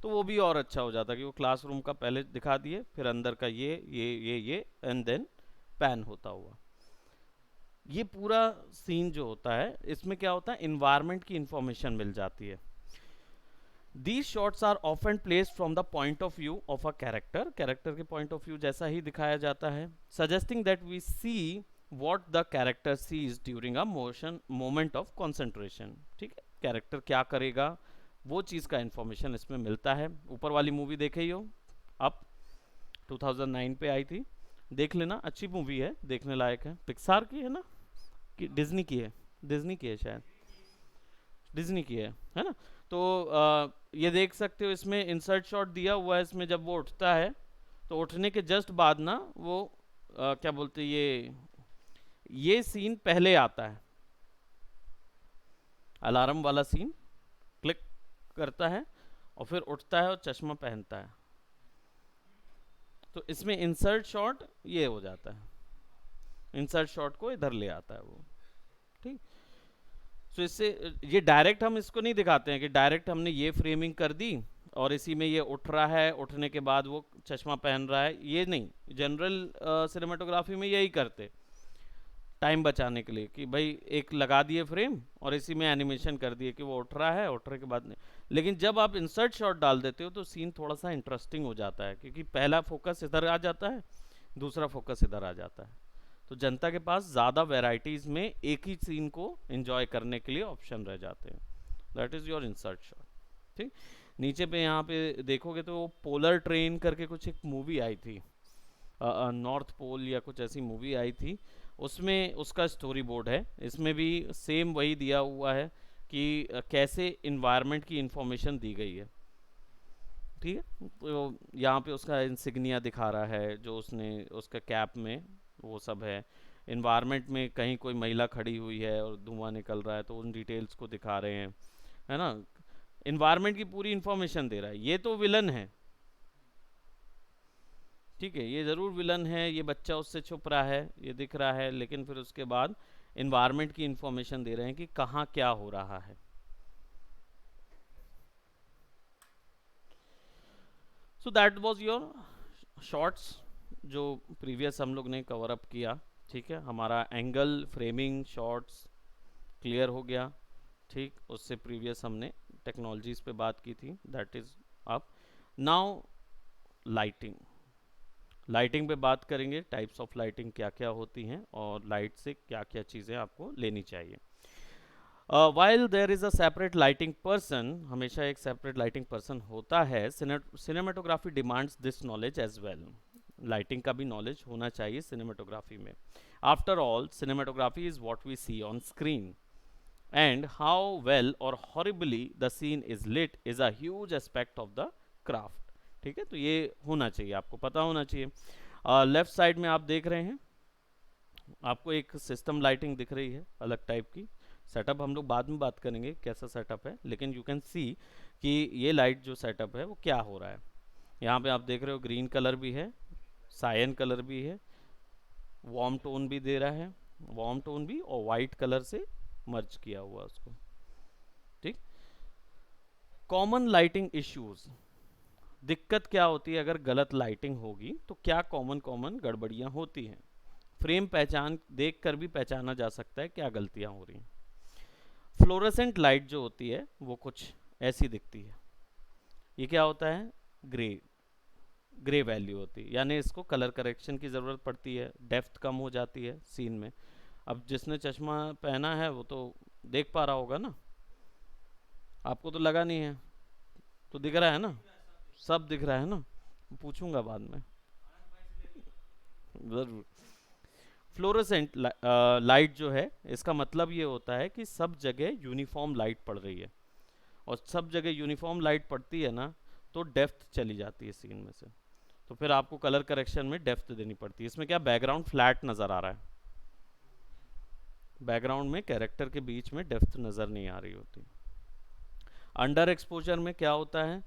Speaker 1: तो वो भी और अच्छा हो जाता कि वो क्लासरूम का पहले दिखा दिए, फिर अंदर का ये एंड देन पैन होता हुआ। ये पूरा सीन जो होता है इसमें क्या होता है, इन्वायरमेंट की इंफॉर्मेशन मिल जाती है। These shots are often placed from the point of view of a character, character के point of view जैसा ही दिखाया जाता है, suggesting that we see what the character sees during a moment of concentration। ठीक है, character क्या करेगा वो चीज़ का इंफॉर्मेशन इसमें मिलता है। ऊपर वाली मूवी देखे ही हो आप, 2009 पे आई थी, देख लेना, अच्छी मूवी है, देखने लायक है। पिक्सार की है ना कि डिज्नी की है? डिज्नी की है शायद, डिज्नी की है ना। तो ये देख सकते हो इसमें इंसर्ट शॉट दिया हुआ है। इसमें जब वो उठता है तो उठने के जस्ट बाद ना वो क्या बोलते हैं, ये सीन पहले आता है, अलार्म वाला सीन क्लिक करता है और फिर उठता है और चश्मा पहनता है। तो इसमें इंसर्ट शॉट ये हो जाता है, इंसर्ट शॉट को इधर ले आता है वो, ठीक। तो इससे ये डायरेक्ट हम इसको नहीं दिखाते हैं कि डायरेक्ट हमने ये फ्रेमिंग कर दी और इसी में ये उठ रहा है, उठने के बाद वो चश्मा पहन रहा है, ये नहीं। जनरल सिनेमाटोग्राफी में यही करते, टाइम बचाने के लिए, कि भाई एक लगा दिए फ्रेम और इसी में एनिमेशन कर दिए कि वो उठ रहा है, उठने के बाद नहीं। लेकिन जब आप इंसर्ट शॉट डाल देते हो तो सीन थोड़ा सा इंटरेस्टिंग हो जाता है, क्योंकि पहला फोकस इधर आ जाता है, दूसरा फोकस इधर आ जाता है। तो जनता के पास ज़्यादा वेराइटीज़ में एक ही सीन को एंजॉय करने के लिए ऑप्शन रह जाते हैं। That is your insert shot. ठीक, नीचे पे यहाँ पे देखोगे तो पोलर ट्रेन करके कुछ एक मूवी आई थी, नॉर्थ पोल या कुछ ऐसी मूवी आई थी, उसमें उसका स्टोरी बोर्ड है। इसमें भी सेम वही दिया हुआ है कि कैसे इन्वायरमेंट की इंफॉर्मेशन दी गई है। ठीक है, तो यहाँ पे उसका इंसिग्निया दिखा रहा है जो उसने उसका कैप में, वो सब है। इन्वायरमेंट में कहीं कोई महिला खड़ी हुई है और धुआं निकल रहा है तो उन डिटेल्स को दिखा रहे हैं, है ना। इन्वायरमेंट की पूरी इंफॉर्मेशन दे रहा है। ये तो विलन है, ठीक है, ये ज़रूर विलन है, ये बच्चा उससे छुप रहा है, ये दिख रहा है, लेकिन फिर उसके बाद इन्वायरमेंट की इंफॉर्मेशन दे रहे हैं कि कहाँ क्या हो रहा है। So that was your shorts जो प्रीवियस हम लोग ने कवर अप किया। ठीक है, हमारा एंगल, फ्रेमिंग, शॉर्ट्स क्लियर हो गया। ठीक, उससे प्रीवियस हमने टेक्नोलॉजीज पे बात की थी, that is up. Now lighting, lighting पे बात करेंगे, टाइप्स ऑफ लाइटिंग क्या क्या होती हैं और लाइट से क्या क्या चीज़ें आपको लेनी चाहिए। While there is a separate lighting person, हमेशा एक सेपरेट लाइटिंग पर्सन होता है, cinematography demands this knowledge as well. Lighting का भी नॉलेज होना चाहिए सिनेमाटोग्राफी में। After all cinematography is what we see on screen, and how well or horribly the scene is lit is a huge aspect of the craft। ठीक है, तो ये होना चाहिए, आपको पता होना चाहिए। लेफ्ट साइड में आप देख रहे हैं, आपको एक सिस्टम लाइटिंग दिख रही है अलग टाइप की। सेटअप हम लोग बाद में बात करेंगे कैसा सेटअप है, लेकिन यू कैन सी कि ये लाइट जो सेटअप है वो क्या हो रहा है। यहाँ पे आप देख रहे हो ग्रीन कलर भी है, सायन कलर भी है, वार्म टोन भी दे रहा है, वार्म टोन भी, और वाइट कलर से मर्ज किया हुआ उसको। ठीक, कॉमन लाइटिंग इश्यूज, दिक्कत क्या होती है अगर गलत लाइटिंग होगी तो क्या कॉमन कॉमन गड़बड़ियां होती हैं। फ्रेम पहचान देख कर भी पहचाना जा सकता है क्या गलतियां हो रही हैं। फ्लोरेसेंट लाइट जो होती है वो कुछ ऐसी दिखती है, ये क्या होता है, ग्रे, ग्रे वैल्यू होती है, यानी इसको कलर करेक्शन की ज़रूरत पड़ती है, डेप्थ कम हो जाती है सीन में। अब जिसने चश्मा पहना है वो तो देख पा रहा होगा ना, आपको तो लगा नहीं है, तो दिख रहा है ना, सब दिख रहा है ना, पूछूंगा बाद में ज़रूर। फ्लोरोसेंट लाइट जो है, इसका मतलब ये होता है कि सब जगह यूनिफॉर्म लाइट पड़ रही है, और सब जगह यूनिफॉर्म लाइट पड़ती है ना तो डेप्थ चली जाती है सीन में से, तो फिर आपको कलर करेक्शन में डेप्थ देनी पड़ती है। इसमें क्या बैकग्राउंड फ्लैट नज़र आ रहा है, बैकग्राउंड में कैरेक्टर के बीच में डेप्थ नज़र नहीं आ रही होती। अंडर एक्सपोजर में क्या होता है,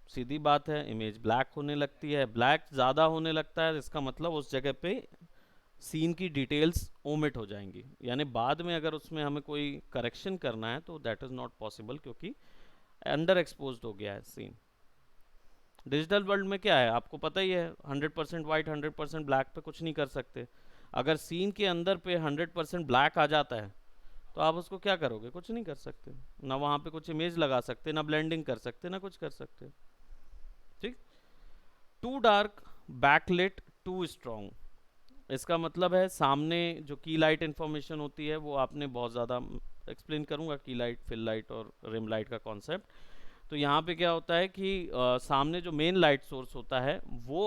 Speaker 1: सीधी बात है, इमेज ब्लैक होने लगती है, ब्लैक ज़्यादा होने लगता है, इसका मतलब उस जगह पे सीन की डिटेल्स ओमिट हो जाएंगी, यानी बाद में अगर उसमें हमें कोई करेक्शन करना है तो दैट इज़ नॉट पॉसिबल, क्योंकि अंडर एक्सपोज हो गया है सीन। डिजिटल वर्ल्ड में क्या है आपको पता ही है, 100% वाइट 100% ब्लैक पे कुछ नहीं कर सकते। अगर सीन के अंदर पे 100% ब्लैक आ जाता है तो आप उसको क्या करोगे, कुछ नहीं कर सकते, ना वहाँ पे कुछ इमेज लगा सकते, ना ब्लेंडिंग कर सकते, ना कुछ कर सकते। ठीक, too dark, backlit, too strong, इसका मतलब है सामने जो की लाइट इंफॉर्मेशन होती है वो आपने बहुत ज़्यादा एक्सप्लेन करूँगा, की लाइट, फिल लाइट और रिम लाइट का कॉन्सेप्ट। तो यहाँ पे क्या होता है कि सामने जो मेन लाइट सोर्स होता है वो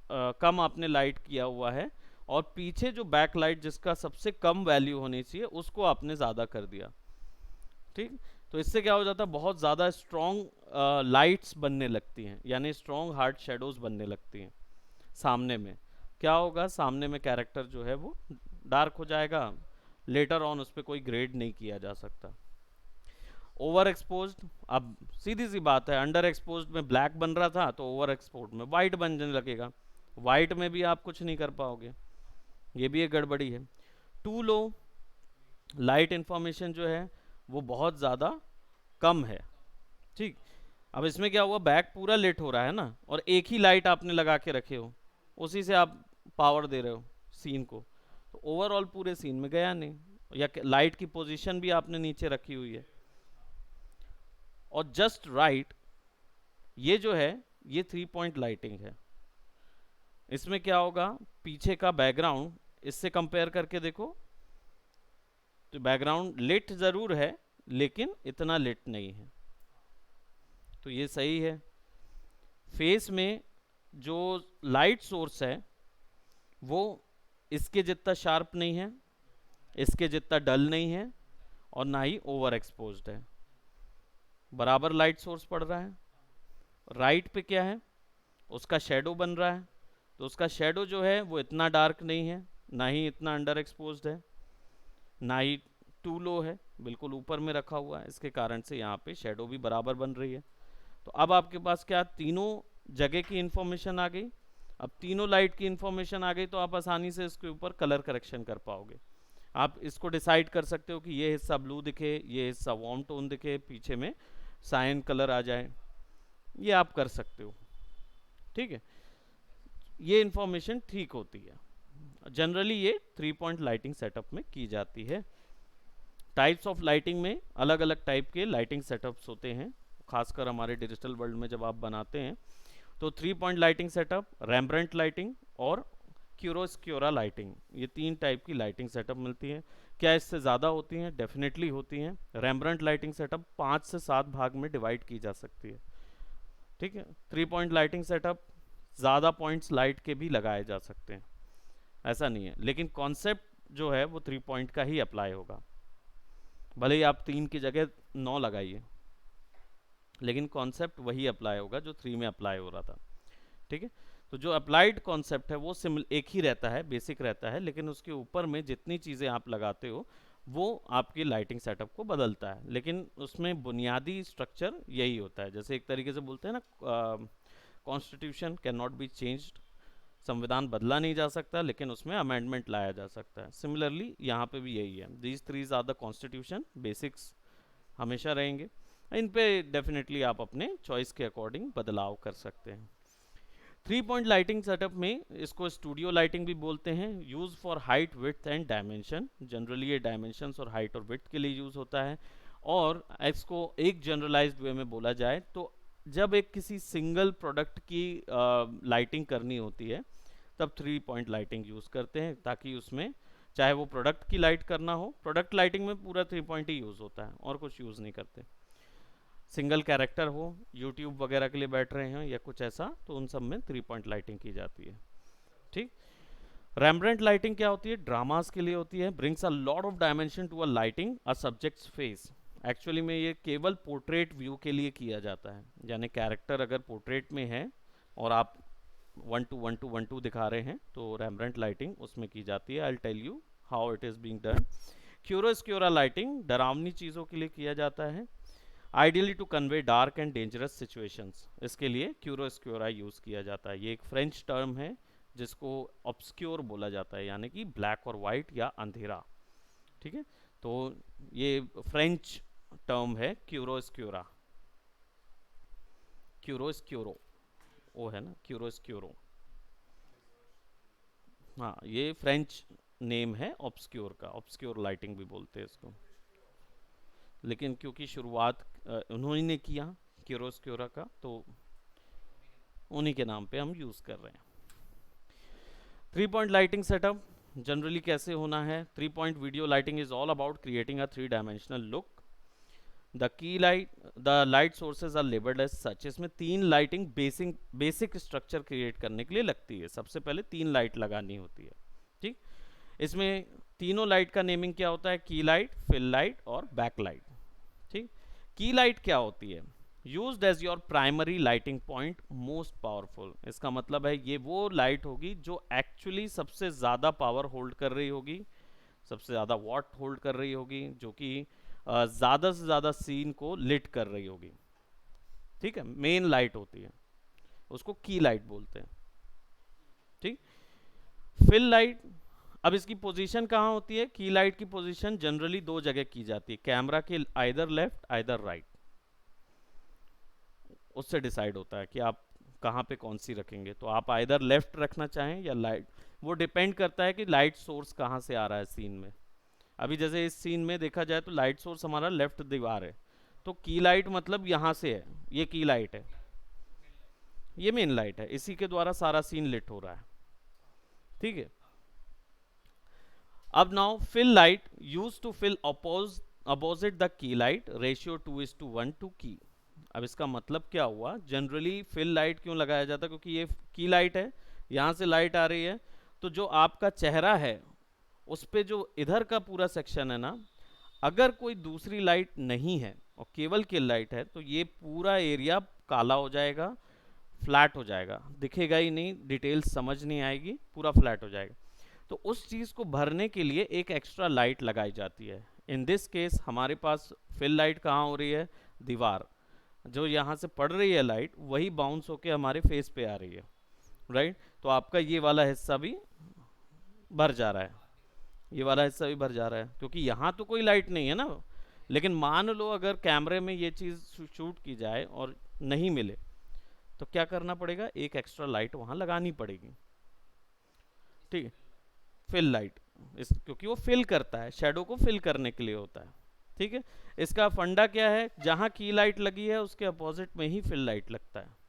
Speaker 1: कम आपने लाइट किया हुआ है, और पीछे जो बैक लाइट जिसका सबसे कम वैल्यू होनी चाहिए उसको आपने ज़्यादा कर दिया। ठीक, तो इससे क्या हो जाता है, बहुत ज़्यादा स्ट्रॉन्ग लाइट्स बनने लगती हैं, यानी स्ट्रॉन्ग हार्ड शेडोज बनने लगती हैं सामने में। क्या होगा, सामने में कैरेक्टर जो है वो डार्क हो जाएगा, लेटर ऑन उस पर कोई ग्रेड नहीं किया जा सकता। ओवर एक्सपोज, अब सीधी सी बात है, अंडर एक्सपोज में ब्लैक बन रहा था तो ओवर एक्सपोज में वाइट बनने लगेगा, वाइट में भी आप कुछ नहीं कर पाओगे, ये भी एक गड़बड़ी है। टू लो, लाइट इंफॉर्मेशन जो है वो बहुत ज़्यादा कम है। ठीक, अब इसमें क्या हुआ, बैक पूरा लेट हो रहा है ना, और एक ही लाइट आपने लगा के रखे हो, उसी से आप पावर दे रहे हो सीन को, तो ओवरऑल पूरे सीन में गया नहीं, या लाइट की पोजीशन भी आपने नीचे रखी हुई है। और जस्ट राइट ये जो है ये 3 पॉइंट लाइटिंग है। इसमें क्या होगा, पीछे का बैकग्राउंड इससे कंपेयर करके देखो तो बैकग्राउंड लिट जरूर है लेकिन इतना लिट नहीं है, तो ये सही है। फेस में जो लाइट सोर्स है वो इसके जितना शार्प नहीं है, इसके जितना डल नहीं है और ना ही ओवर एक्सपोज्ड है, बराबर लाइट सोर्स पड़ रहा है। राइट पे क्या है, उसका शेडो बन रहा है, तो उसका शेडो जो है वो इतना डार्क नहीं है, ना ही इतना अंडर एक्सपोज्ड है, ना ही टू लो है, बिल्कुल ऊपर में रखा हुआ है, इसके कारण से यहाँ पे शेडो भी बराबर बन रही है। तो अब आपके पास क्या, तीनों जगह की इंफॉर्मेशन आ गई। अब तीनों लाइट की इंफॉर्मेशन आ गई तो आप आसानी से इसके ऊपर कलर करेक्शन कर पाओगे। आप इसको डिसाइड कर सकते हो कि ये हिस्सा ब्लू दिखे, ये हिस्सा वार्म टोन दिखे, पीछे में साइन कलर आ जाए, ये आप कर सकते हो। ठीक है, ये इंफॉर्मेशन ठीक होती है। जनरली ये 3 पॉइंट लाइटिंग सेटअप में की जाती है। टाइप्स ऑफ लाइटिंग में अलग अलग टाइप के लाइटिंग सेटअप्स होते हैं, खासकर हमारे डिजिटल वर्ल्ड में जब आप बनाते हैं तो 3 पॉइंट लाइटिंग सेटअप, रैम्ब्रेंट लाइटिंग और क्यूरोस्क्योरा लाइटिंग, ये 3 टाइप की लाइटिंग सेटअप मिलती है। क्या इससे ज़्यादा होती हैं? डेफिनेटली होती हैं। रैम्ब्रेंट लाइटिंग सेटअप 5 से 7 भाग में डिवाइड की जा सकती है। ठीक है, 3 पॉइंट लाइटिंग सेटअप ज़्यादा पॉइंट्स लाइट के भी लगाए जा सकते हैं, ऐसा नहीं है, लेकिन कॉन्सेप्ट जो है वो 3 पॉइंट का ही अप्लाई होगा। भले ही आप 3 की जगह 9 लगाइए, लेकिन कॉन्सेप्ट वही अप्लाई होगा जो 3 में अप्लाई हो रहा था। ठीक है, तो जो अप्लाइड कॉन्सेप्ट है वो एक ही रहता है, बेसिक रहता है, लेकिन उसके ऊपर में जितनी चीज़ें आप लगाते हो वो आपकी लाइटिंग सेटअप को बदलता है, लेकिन उसमें बुनियादी स्ट्रक्चर यही होता है। जैसे एक तरीके से बोलते हैं ना, constitution can not be changed, संविधान बदला नहीं जा सकता लेकिन उसमें अमेंडमेंट लाया जा सकता है। सिमिलरली यहाँ पे भी यही है, these 3 are the constitution, basics हमेशा रहेंगे, इन पे डेफिनेटली आप अपने चॉइस के अकॉर्डिंग बदलाव कर सकते हैं। 3 पॉइंट लाइटिंग सेटअप में इसको स्टूडियो लाइटिंग भी बोलते हैं, use for height, width and dimension. Generally ये डायमेंशंस और हाइट और विड्थ के लिए यूज होता है। और इसको एक जनरलाइज्ड वे में बोला जाए तो जब एक किसी सिंगल प्रोडक्ट की लाइटिंग करनी होती है तब 3 पॉइंट लाइटिंग यूज करते हैं, ताकि उसमें चाहे वो प्रोडक्ट की लाइट करना हो, प्रोडक्ट लाइटिंग में पूरा 3 पॉइंट ही यूज होता है और कुछ यूज नहीं करते। सिंगल कैरेक्टर हो, यूट्यूब वगैरह के लिए बैठ रहे हैं या कुछ ऐसा, तो उन सब में 3 पॉइंट लाइटिंग की जाती है। ठीक, रैम्ब्रेंट लाइटिंग क्या होती है? ड्रामास के लिए होती है। Brings a lot of dimension to a lighting a subject's face. Actually में ये केवल पोर्ट्रेट व्यू के लिए किया जाता है, यानी कैरेक्टर अगर पोर्ट्रेट में है और आप 1 to 1 to 1 2 दिखा रहे हैं तो रैम्ब्रेंट लाइटिंग उसमें की जाती है। I will tell you how it is being done. Chiaroscuro lighting डरावनी चीज़ों के लिए किया जाता है, ideally to convey dark and dangerous situations. इसके लिए क्यूरोस्क्योरा यूज़ किया जाता है। ये एक फ्रेंच टर्म है जिसको ऑब्सक्योर बोला जाता है, यानी कि ब्लैक और वाइट या अंधेरा। ठीक है, तो ये फ्रेंच टर्म है क्यूरोस्क्योरा, क्यूरोस्क्योरो वो है ना, क्यूरोस्क्योरो। हाँ, ये फ्रेंच नेम है ऑब्सक्योर का, ऑब्सक्योर लाइटिंग भी बोलते हैं इसको, लेकिन क्योंकि शुरुआत उन्होंने ने किया क्यूरोस्क्योरा का, तो उन्हीं के नाम पे हम यूज़ कर रहे हैं। 3 पॉइंट लाइटिंग सेटअप जनरली कैसे होना है? 3 point video lighting is all about creating a 3 dimensional look. The light sources are labelled as such. इसमें 3 लाइटिंग बेसिक स्ट्रक्चर क्रिएट करने के लिए लगती है। सबसे पहले 3 लाइट लगानी होती है। ठीक, इसमें तीनों लाइट का नेमिंग क्या होता है? की लाइट, फिल लाइट और बैक लाइट। ठीक, की लाइट क्या होती है? Used as your primary lighting point, most powerful. इसका मतलब है ये वो लाइट होगी जो एक्चुअली सबसे ज़्यादा पावर होल्ड कर रही होगी, सबसे ज़्यादा वॉट होल्ड कर रही होगी, जो कि ज़्यादा से ज़्यादा सीन को लिट कर रही होगी। ठीक है, मेन लाइट होती है, उसको की लाइट बोलते हैं। ठीक, फिल लाइट, अब इसकी पोजीशन कहाँ होती है? की लाइट की पोजीशन जनरली 2 जगह की जाती है, कैमरा के आइदर लेफ्ट आइदर राइट। उससे डिसाइड होता है कि आप कहाँ पे कौन सी रखेंगे। तो आप आइदर लेफ्ट रखना चाहें या लाइट, वो डिपेंड करता है कि लाइट सोर्स कहाँ से आ रहा है सीन में। अभी जैसे इस सीन में देखा जाए तो लाइट सोर्स हमारा लेफ्ट दीवार है, तो की लाइट मतलब यहाँ से है, ये की लाइट है, ये मेन लाइट है, इसी के द्वारा सारा सीन लिट हो रहा है, ठीक है। अब now fill light use to fill opposite the key light, ratio 2:1 to key. अब इसका मतलब क्या हुआ, जनरली फिल लाइट क्यों लगाया जाता है, क्योंकि ये की लाइट है, यहाँ से लाइट आ रही है, तो जो आपका चेहरा है उस पे जो इधर का पूरा सेक्शन है ना, अगर कोई दूसरी लाइट नहीं है और केवल की लाइट है तो ये पूरा एरिया काला हो जाएगा, फ्लैट हो जाएगा, दिखेगा ही नहीं, डिटेल्स समझ नहीं आएगी, पूरा फ्लैट हो जाएगा। तो उस चीज़ को भरने के लिए एक एक्स्ट्रा लाइट लगाई जाती है। इन दिस केस हमारे पास फिल लाइट कहाँ हो रही है, दीवार, जो यहाँ से पड़ रही है लाइट वही बाउंस होके हमारे फेस पे आ रही है, राइट। तो आपका ये वाला हिस्सा भी भर जा रहा है, ये वाला हिस्सा भी भर जा रहा है, क्योंकि यहाँ तो कोई लाइट नहीं है ना। लेकिन मान लो अगर कैमरे में ये चीज़ शूट की जाए और नहीं मिले, तो क्या करना पड़ेगा, एक एक्स्ट्रा लाइट वहाँ लगानी पड़ेगी, ठीक है। फिल लाइट, इस क्योंकि वो फिल करता है, शेडो को फिल करने के लिए होता है, ठीक है। इसका फंडा क्या है, जहाँ की लाइट लगी है उसके अपोजिट में ही फिल लाइट लगता है।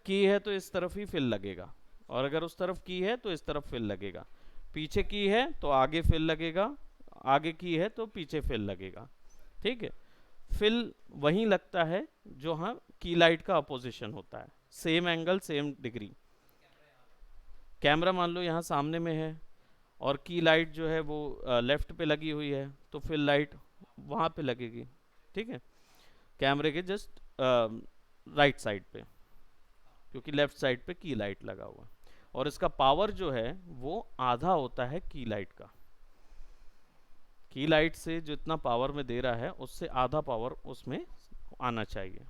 Speaker 1: की है तो इस तरफ ही फिल लगेगा, और अगर उस तरफ की है तो इस तरफ फिल लगेगा, पीछे की है तो आगे फिल लगेगा, आगे की है तो पीछे फिल लगेगा, ठीक है। फिल वहीं लगता है जो हाँ की लाइट का अपोजिशन होता है, same angle same degree. Camera मान लो यहाँ सामने में है और की लाइट जो है वो लेफ्ट पे लगी हुई है, तो फिल लाइट वहाँ पे लगेगी, ठीक है, कैमरे के जस्ट राइट साइड पे, क्योंकि लेफ्ट साइड पे की लाइट लगा हुआ है। और इसका पावर जो है वो आधा होता है की लाइट का, की लाइट से जितना पावर में दे रहा है उससे आधा पावर उसमें आना चाहिए,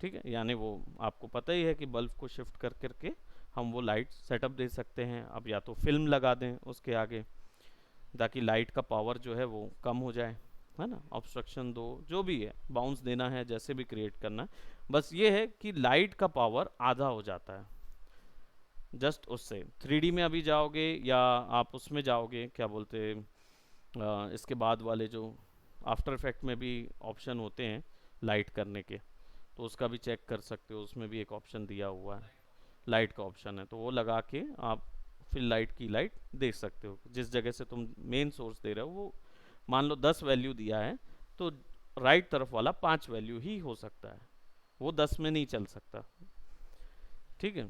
Speaker 1: ठीक है। यानी वो आपको पता ही है कि बल्ब को शिफ्ट कर करके हम वो लाइट सेटअप दे सकते हैं। अब या तो फिल्म लगा दें उसके आगे ताकि लाइट का पावर जो है वो कम हो जाए, है ना, ऑब्स्ट्रक्शन दो, जो भी है, बाउंस देना है, जैसे भी क्रिएट करना है, बस ये है कि लाइट का पावर आधा हो जाता है जस्ट उससे। 3D में अभी जाओगे या आप उसमें जाओगे, क्या बोलते इसके बाद वाले जो आफ्टर इफेक्ट में भी ऑप्शन होते हैं लाइट करने के, तो उसका भी चेक कर सकते हो, उसमें भी एक ऑप्शन दिया हुआ है, लाइट का ऑप्शन है, तो वो लगा के आप फिर लाइट की लाइट देख सकते हो। जिस जगह से तुम मेन सोर्स दे रहे हो वो मान लो 10 वैल्यू दिया है, तो राइट तरफ वाला 5 वैल्यू ही हो सकता है, वो 10 में नहीं चल सकता, ठीक है।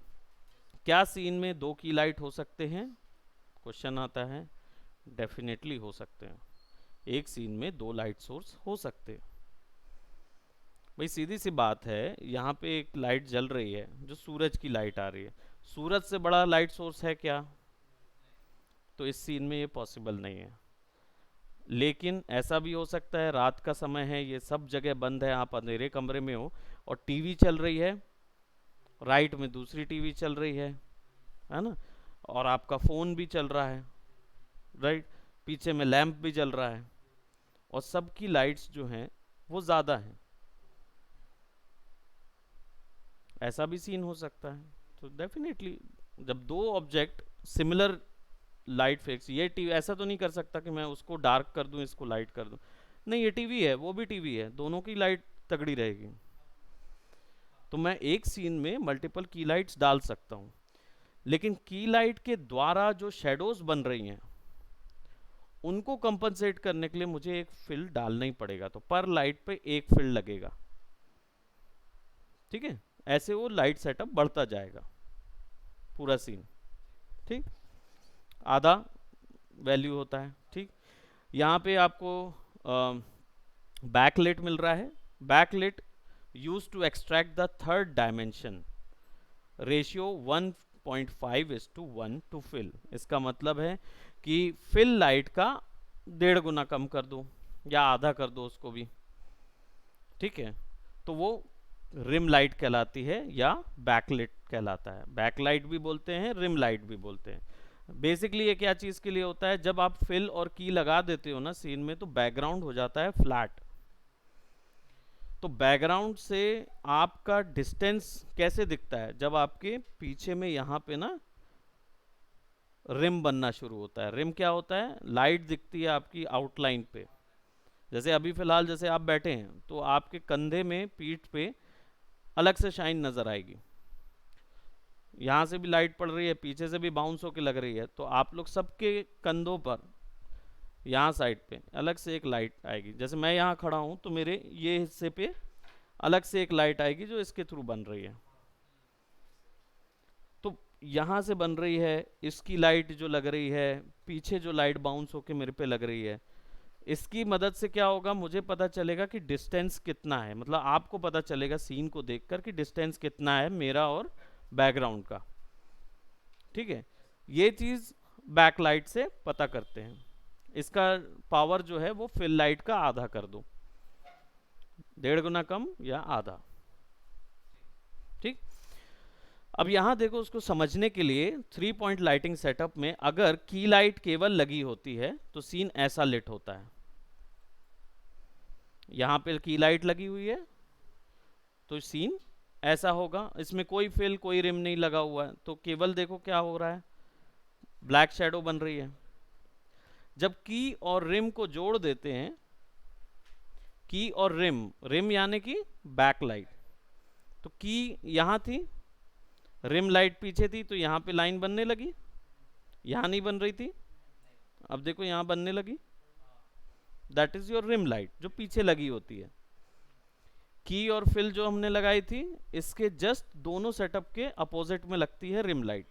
Speaker 1: क्या सीन में 2 की लाइट हो सकते हैं, क्वेश्चन आता है। डेफिनेटली हो सकते हैं, एक सीन में 2 लाइट सोर्स हो सकते हैं। भाई सीधी सी बात है, यहाँ पे एक लाइट जल रही है जो सूरज की लाइट आ रही है, सूरज से बड़ा लाइट सोर्स है क्या, तो इस सीन में ये पॉसिबल नहीं है। लेकिन ऐसा भी हो सकता है रात का समय है, ये सब जगह बंद है, आप अंधेरे कमरे में हो और टीवी चल रही है, राइट में दूसरी टीवी चल रही है ना, और आपका फ़ोन भी चल रहा है, राइट, पीछे में लैंप भी जल रहा है, और सबकी लाइट्स जो हैं वो ज़्यादा हैं, ऐसा भी सीन हो सकता है। तो डेफिनेटली जब दो ऑब्जेक्ट सिमिलर लाइट फिक्स, ये टीवी ऐसा तो नहीं कर सकता कि मैं उसको डार्क कर दूं इसको लाइट कर दूं, नहीं, ये टीवी है वो भी टीवी है, दोनों की लाइट तगड़ी रहेगी। तो मैं एक सीन में मल्टीपल की लाइट्स डाल सकता हूँ, लेकिन की लाइट के द्वारा जो शेडोज बन रही हैं उनको कंपनसेट करने के लिए मुझे एक फिल डालना ही पड़ेगा, तो पर लाइट पे एक फिल लगेगा, ठीक है। ऐसे वो लाइट सेटअप बढ़ता जाएगा पूरा सीन, ठीक, आधा वैल्यू होता है, ठीक। यहाँ पे आपको बैकलेट मिल रहा है, backlight use to extract the third dimension, ratio 1.5:1 to fill. इसका मतलब है कि फिल लाइट का 1.5 गुना कम कर दो या आधा कर दो उसको भी, ठीक है, तो वो रिम लाइट कहलाती है या बैकलाइट कहलाता है। बैकलाइट भी बोलते हैं, रिम लाइट भी बोलते हैं। बेसिकली ये क्या चीज़ के लिए होता है, जब आप फिल और की लगा देते हो ना सीन में, तो बैकग्राउंड हो जाता है फ्लैट, तो बैकग्राउंड से आपका डिस्टेंस कैसे दिखता है, जब आपके पीछे में यहाँ पे ना रिम बनना शुरू होता है। रिम क्या होता है, लाइट दिखती है आपकी आउटलाइन पे, जैसे अभी फिलहाल जैसे आप बैठे हैं तो आपके कंधे में, पीठ पे अलग से शाइन नजर आएगी, यहाँ से भी लाइट पड़ रही है, पीछे से भी बाउंस होके लग रही है, तो आप लोग सबके कंधों पर यहाँ साइड पे अलग से एक लाइट आएगी। जैसे मैं यहाँ खड़ा हूँ तो मेरे ये हिस्से पे अलग से एक लाइट आएगी जो इसके थ्रू बन रही है। तो यहाँ से बन रही है, इसकी लाइट जो लग रही है, पीछे जो लाइट बाउंस होके मेरे पे लग रही है, इसकी मदद से क्या होगा, मुझे पता चलेगा कि डिस्टेंस कितना है, मतलब आपको पता चलेगा सीन को देखकर कि डिस्टेंस कितना है मेरा और बैकग्राउंड का। ठीक है, ये चीज बैकलाइट से पता करते हैं। इसका पावर जो है वो फिल लाइट का आधा कर दो, 1.5 गुना कम या आधा। ठीक, अब यहां देखो, उसको समझने के लिए 3 पॉइंट लाइटिंग सेटअप में अगर की लाइट केवल लगी होती है तो सीन ऐसा लिट होता है। यहां पे की लाइट लगी हुई है तो सीन ऐसा होगा, इसमें कोई फिल कोई रिम नहीं लगा हुआ है, तो केवल देखो क्या हो रहा है, ब्लैक शेडो बन रही है। जब की और रिम को जोड़ देते हैं, की और रिम, रिम यानी कि बैक लाइट, तो की यहां थी, रिम लाइट पीछे थी, तो यहां पे लाइन बनने लगी, यहां नहीं बन रही थी, अब देखो यहां बनने लगी। That is your rim light जो पीछे लगी होती है। की और फिल जो हमने लगाई थी, इसके जस्ट दोनों सेटअप के अपोजिट में लगती है रिम लाइट।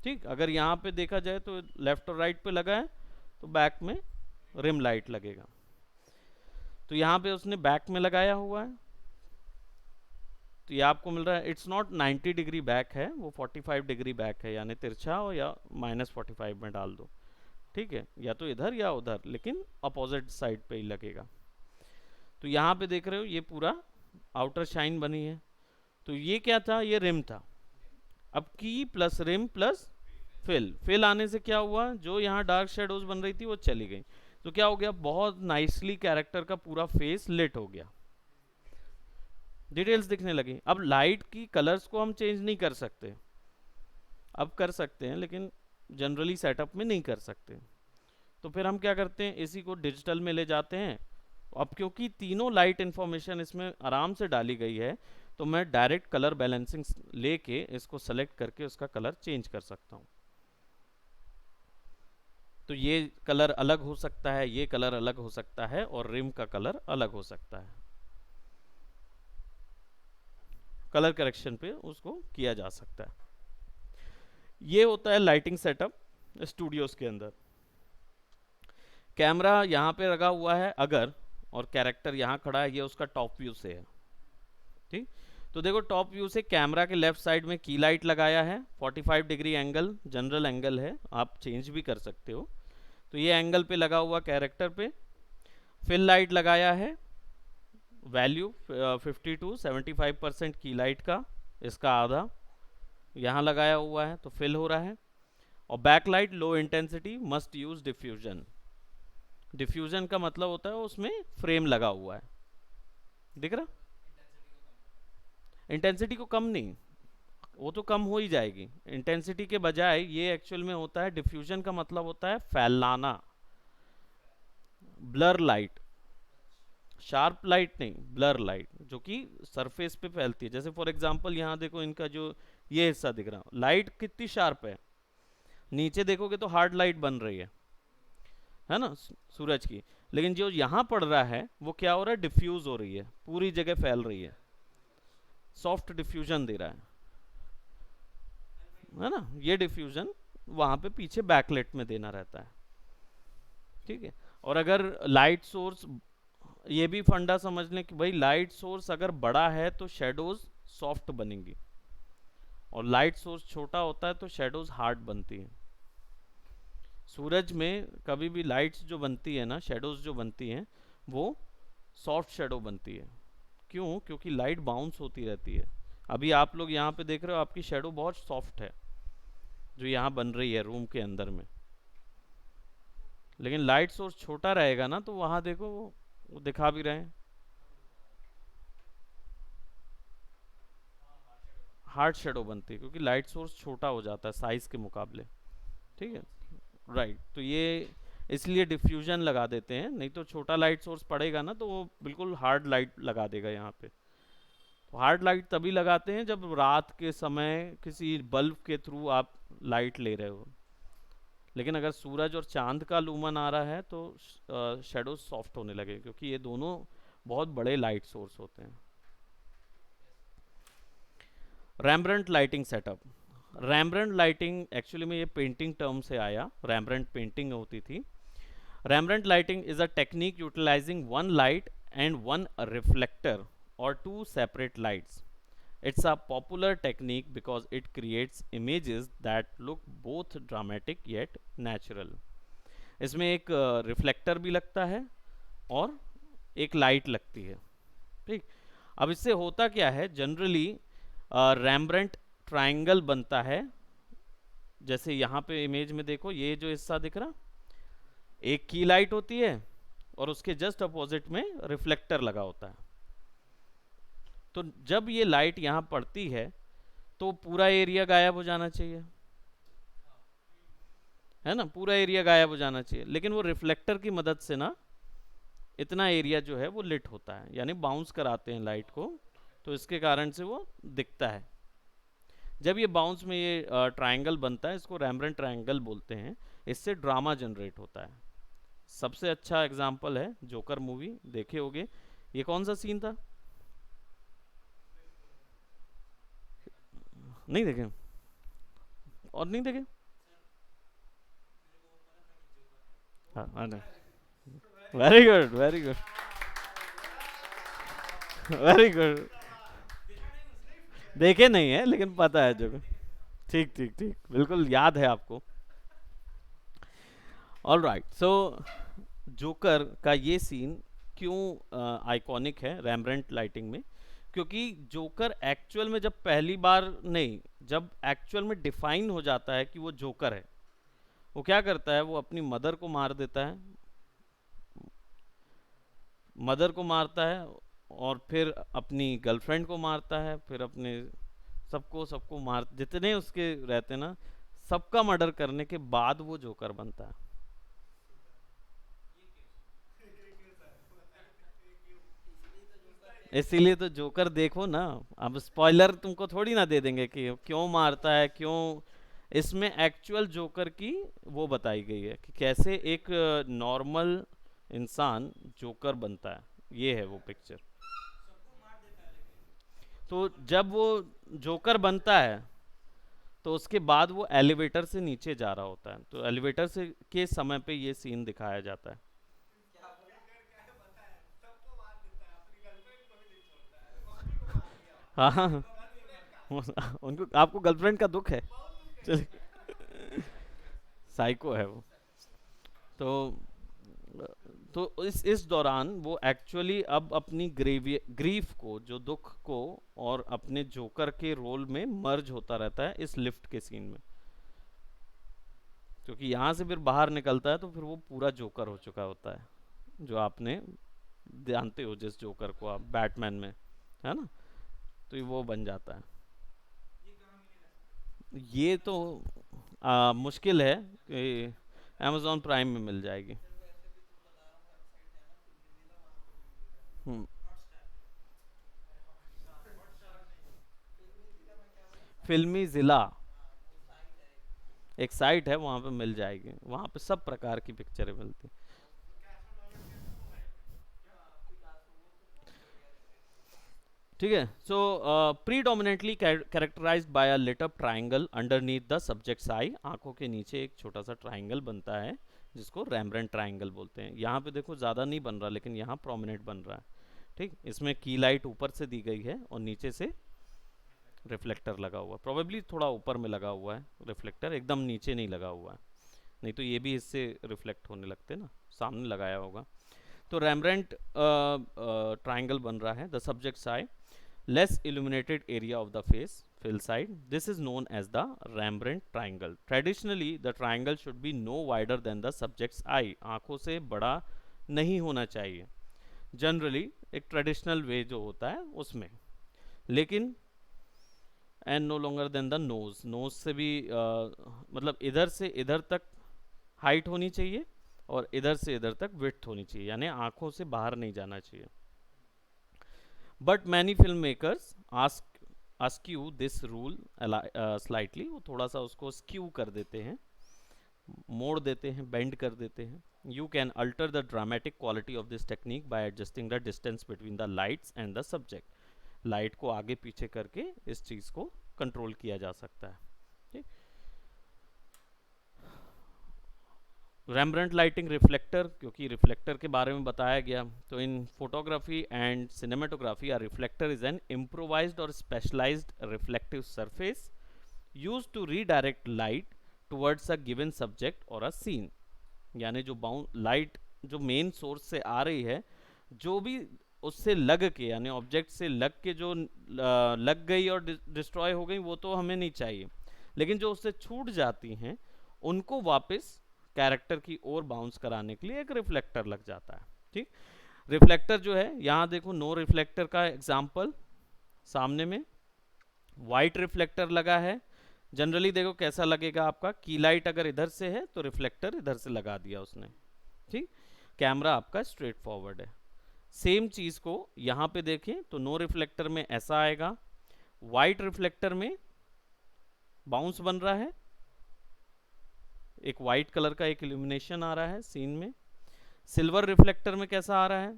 Speaker 1: ठीक, अगर यहाँ पे देखा जाए तो लेफ्ट और राइट पे लगा है तो बैक में रिम लाइट लगेगा, तो यहाँ पे उसने बैक में लगाया हुआ है, तो ये आपको मिल रहा है, इट्स नॉट 90 डिग्री बैक है, वो 45 डिग्री बैक है, यानी तिरछा हो या -45 में डाल दो। ठीक है, या तो इधर या उधर, लेकिन अपोजिट साइड पे ही लगेगा। तो यहाँ पे देख रहे हो ये पूरा आउटर शाइन बनी है, तो ये क्या था, ये रिम था। अब key plus rim plus fill, fill आने से क्या हुआ, जो यहाँ डार्क शेडोज बन रही थी वो चली गई, तो क्या हो गया, बहुत नाइसली कैरेक्टर का पूरा फेस लिट हो गया, डिटेल्स दिखने लगी। अब लाइट की कलर्स को हम चेंज नहीं कर सकते, अब कर सकते हैं लेकिन जनरली सेटअप में नहीं कर सकते, तो फिर हम क्या करते हैं, इसी को डिजिटल में ले जाते हैं। अब क्योंकि तीनों लाइट इंफॉर्मेशन इसमें आराम से डाली गई है, तो मैं डायरेक्ट कलर बैलेंसिंग लेके इसको सेलेक्ट करके उसका कलर चेंज कर सकता हूँ। तो ये कलर अलग हो सकता है, ये कलर अलग हो सकता है, और रिम का कलर अलग हो सकता है। कलर करेक्शन पे उसको किया जा सकता है। ये होता है लाइटिंग सेटअप स्टूडियोज के अंदर। कैमरा यहाँ पे लगा हुआ है अगर, और कैरेक्टर यहाँ खड़ा है, ये उसका टॉप व्यू से है। ठीक, तो देखो टॉप व्यू से कैमरा के लेफ्ट साइड में की लाइट लगाया है, 45 डिग्री एंगल जनरल एंगल है, आप चेंज भी कर सकते हो, तो ये एंगल पे लगा हुआ कैरेक्टर पे। फिल लाइट लगाया है, वैल्यू 50 to 75% की लाइट का, इसका आधा यहाँ लगाया हुआ है, तो फिल हो रहा है। और back light low intensity must use diffusion, diffusion का मतलब होता है उसमें फ्रेम लगा हुआ है, दिख रहा, इंटेंसिटी को कम नहीं, वो तो कम हो ही जाएगी, इंटेंसिटी के बजाय ये एक्चुअल में होता है, डिफ्यूजन का मतलब होता है फैलाना, ब्लर लाइट, शार्प लाइट नहीं, ब्लर लाइट, जो कि सरफेस पे फैलती है। जैसे फॉर एग्जांपल यहाँ देखो, इनका जो ये हिस्सा दिख रहा, लाइट कितनी शार्प है, नीचे देखोगे तो हार्ड लाइट बन रही है ना, सूरज की, लेकिन जो यहाँ पड़ रहा है वो क्या हो रहा है, डिफ्यूज हो रही है, पूरी जगह फैल रही है, सॉफ्ट डिफ्यूजन दे रहा है ना, ये डिफ्यूजन वहां पे पीछे बैकलाइट में देना रहता है। ठीक है, और अगर लाइट सोर्स, ये भी फंडा समझ लें कि भाई लाइट सोर्स अगर बड़ा है तो शेडोज सॉफ्ट बनेंगी, और लाइट सोर्स छोटा होता है तो शेडोज हार्ड बनती है। सूरज में कभी भी लाइट्स जो बनती है ना, शेडोज जो बनती हैं, वो सॉफ्ट शेडो बनती है। क्यों, क्योंकि लाइट बाउंस होती रहती है। अभी आप लोग यहाँ पे देख रहे हो, आपकी शेडो बहुत सॉफ्ट है जो यहाँ बन रही है रूम के अंदर में, लेकिन लाइट सोर्स छोटा रहेगा ना, तो वहां देखो वो दिखा भी रहे हैं, हार्ड शेडो बनती है, क्योंकि लाइट सोर्स छोटा हो जाता है साइज के मुकाबले। ठीक है, राइट, तो ये इसलिए डिफ्यूजन लगा देते हैं, नहीं तो छोटा लाइट सोर्स पड़ेगा ना तो वो बिल्कुल हार्ड लाइट लगा देगा यहाँ पे। तो हार्ड लाइट तभी लगाते हैं जब रात के समय किसी बल्ब के थ्रू आप लाइट ले रहे हो। लेकिन अगर सूरज और चांद का लूमन आ रहा है तो शेडो सॉफ्ट होने लगे, क्योंकि ये दोनों बहुत बड़े लाइट सोर्स होते हैं। रैम्ब्रंट लाइटिंग सेटअप। रैम्ब्रंट लाइटिंग एक्चुअली में ये पेंटिंग टर्म से आया, रैम्ब्रंट पेंटिंग होती थी। Rembrandt lighting is a technique utilising one light and one reflector or two separate lights. It's a popular technique because it creates images that look both dramatic yet natural. इसमें एक reflector भी लगता है और एक light लगती है। ठीक, अब इससे होता क्या है, जनरली रैम्ब्रंट ट्रायंगल बनता है। जैसे यहाँ पे इमेज में देखो, ये जो हिस्सा दिख रहा, एक की लाइट होती है और उसके जस्ट अपोजिट में रिफ्लेक्टर लगा होता है। तो जब ये लाइट यहाँ पड़ती है तो पूरा एरिया गायब हो जाना चाहिए, है ना, पूरा एरिया गायब हो जाना चाहिए। लेकिन वो रिफ्लेक्टर की मदद से ना इतना एरिया जो है वो लिट होता है, यानी बाउंस कराते हैं लाइट को, तो इसके कारण से वो दिखता है। जब ये बाउंस में ये ट्रायंगल बनता है, इसको रैम्ब्रंट ट्रायंगल बोलते हैं। इससे ड्रामा जनरेट होता है। सबसे अच्छा एग्जाम्पल है जोकर मूवी, देखे होगे। ये कौन सा सीन था? नहीं देखे? और नहीं देखे? हाँ, very good, very good, very good. देखे नहीं है लेकिन पता है जो। ठीक ठीक ठीक, बिल्कुल याद है आपको। ऑल राइट, सो जोकर का ये सीन क्यों आइकॉनिक है रैम्ब्रंट लाइटिंग में? क्योंकि जोकर एक्चुअल में जब पहली बार नहीं, जब एक्चुअल में डिफाइन हो जाता है कि वो जोकर है, वो क्या करता है, वो अपनी मदर को मार देता है, मदर को मारता है, और फिर अपनी गर्लफ्रेंड को मारता है, फिर अपने सबको सबको मार, जितने उसके रहते ना सबका मर्डर करने के बाद वो जोकर बनता है। इसीलिए तो जोकर देखो ना, अब स्पॉइलर तुमको थोड़ी ना दे देंगे कि क्यों मारता है, क्यों। इसमें एक्चुअल जोकर की वो बताई गई है कि कैसे एक नॉर्मल इंसान जोकर बनता है, ये है वो पिक्चर। तो जब वो जोकर बनता है तो उसके बाद वो एलिवेटर से नीचे जा रहा होता है, तो एलिवेटर से के समय पे ये सीन दिखाया जाता है। हाँ हाँ हाँ। उनको, आपको गर्लफ्रेंड का दुख है? चलिए, साइको है वो। तो इस दौरान वो एक्चुअली अब अपनी ग्रीफ को, जो दुख को, और अपने जोकर के रोल में मर्ज होता रहता है इस लिफ्ट के सीन में। क्योंकि यहाँ से फिर बाहर निकलता है तो फिर वो पूरा जोकर हो चुका होता है, जो आपने जानते हो जिस जोकर को आप बैटमैन में, है ना, तो ये वो बन जाता है। ये तो मुश्किल है कि अमेजोन प्राइम में मिल जाएगी। हम्म, फिल्मी जिला एक साइट है, वहाँ पे मिल जाएगी, वहाँ पे सब प्रकार की पिक्चरें मिलती। ठीक है, so predominantly characterised by a lit up triangle underneath the subject's eye. आंखों के नीचे एक छोटा सा ट्राइंगल बनता है जिसको रैम्ब्रेंट ट्राइंगल बोलते हैं। यहाँ पे देखो ज़्यादा नहीं बन रहा, लेकिन यहाँ प्रोमिनेंट बन रहा है। ठीक, इसमें की लाइट ऊपर से दी गई है और नीचे से रिफ्लेक्टर लगा हुआ है। प्रोबेबली थोड़ा ऊपर में लगा हुआ है रिफ्लेक्टर, एकदम नीचे नहीं लगा हुआ है, नहीं तो ये भी इससे रिफ्लेक्ट होने लगते ना, सामने लगाया होगा। तो रैम्ब्रेंट ट्राइंगल बन रहा है। The subject's I less illuminated area of the face fill side. This is known as the Rembrandt triangle. Traditionally, the triangle should be no wider than the subject's eye. आंखों से बड़ा नहीं होना चाहिए जनरली, एक ट्रेडिशनल वे जो होता है उसमें। लेकिन and no longer than the nose, nose से भी मतलब इधर से इधर तक हाइट होनी चाहिए, और इधर से इधर तक विड्थ होनी चाहिए, यानी आंखों से बाहर नहीं जाना चाहिए. But many film makers askew this rule slightly, वो थोड़ा सा उसको स्क्यू कर देते हैं, मोड़ देते हैं, बेंड कर देते हैं. You can alter the dramatic quality of this technique by adjusting the distance between the lights and the subject. Light को आगे पीछे करके इस चीज को कंट्रोल किया जा सकता है. ठीक. रेम्ब्रंट लाइटिंग रिफ्लेक्टर, क्योंकि रिफ्लेक्टर के बारे में बताया गया, तो in photography and cinematography a reflector is an improvised और specialised reflective surface used to redirect light towards a given subject और अ सीन. यानी जो लाइट जो मेन सोर्स से आ रही है, जो भी उससे लग के, यानी ऑब्जेक्ट से लग के जो लग गई और डिस्ट्रॉय हो गई, वो तो हमें नहीं चाहिए, लेकिन जो उससे छूट जाती हैं उनको वापस कैरेक्टर की ओर बाउंस कराने के लिए एक रिफ्लेक्टर लग जाता है. ठीक. रिफ्लेक्टर जो है, यहाँ देखो नो रिफ्लेक्टर का एग्जाम्पल सामने में वाइट रिफ्लेक्टर लगा है. जनरली देखो कैसा लगेगा आपका, की लाइट अगर इधर से है तो रिफ्लेक्टर इधर से लगा दिया उसने. ठीक. कैमरा आपका स्ट्रेट फॉरवर्ड है. सेम चीज को यहां पे देखें तो नो रिफ्लेक्टर में ऐसा आएगा, वाइट रिफ्लेक्टर में बाउंस बन रहा है, एक वाइट कलर का एक इल्यूमिनेशन आ रहा है सीन में. सिल्वर रिफ्लेक्टर में कैसा आ रहा है,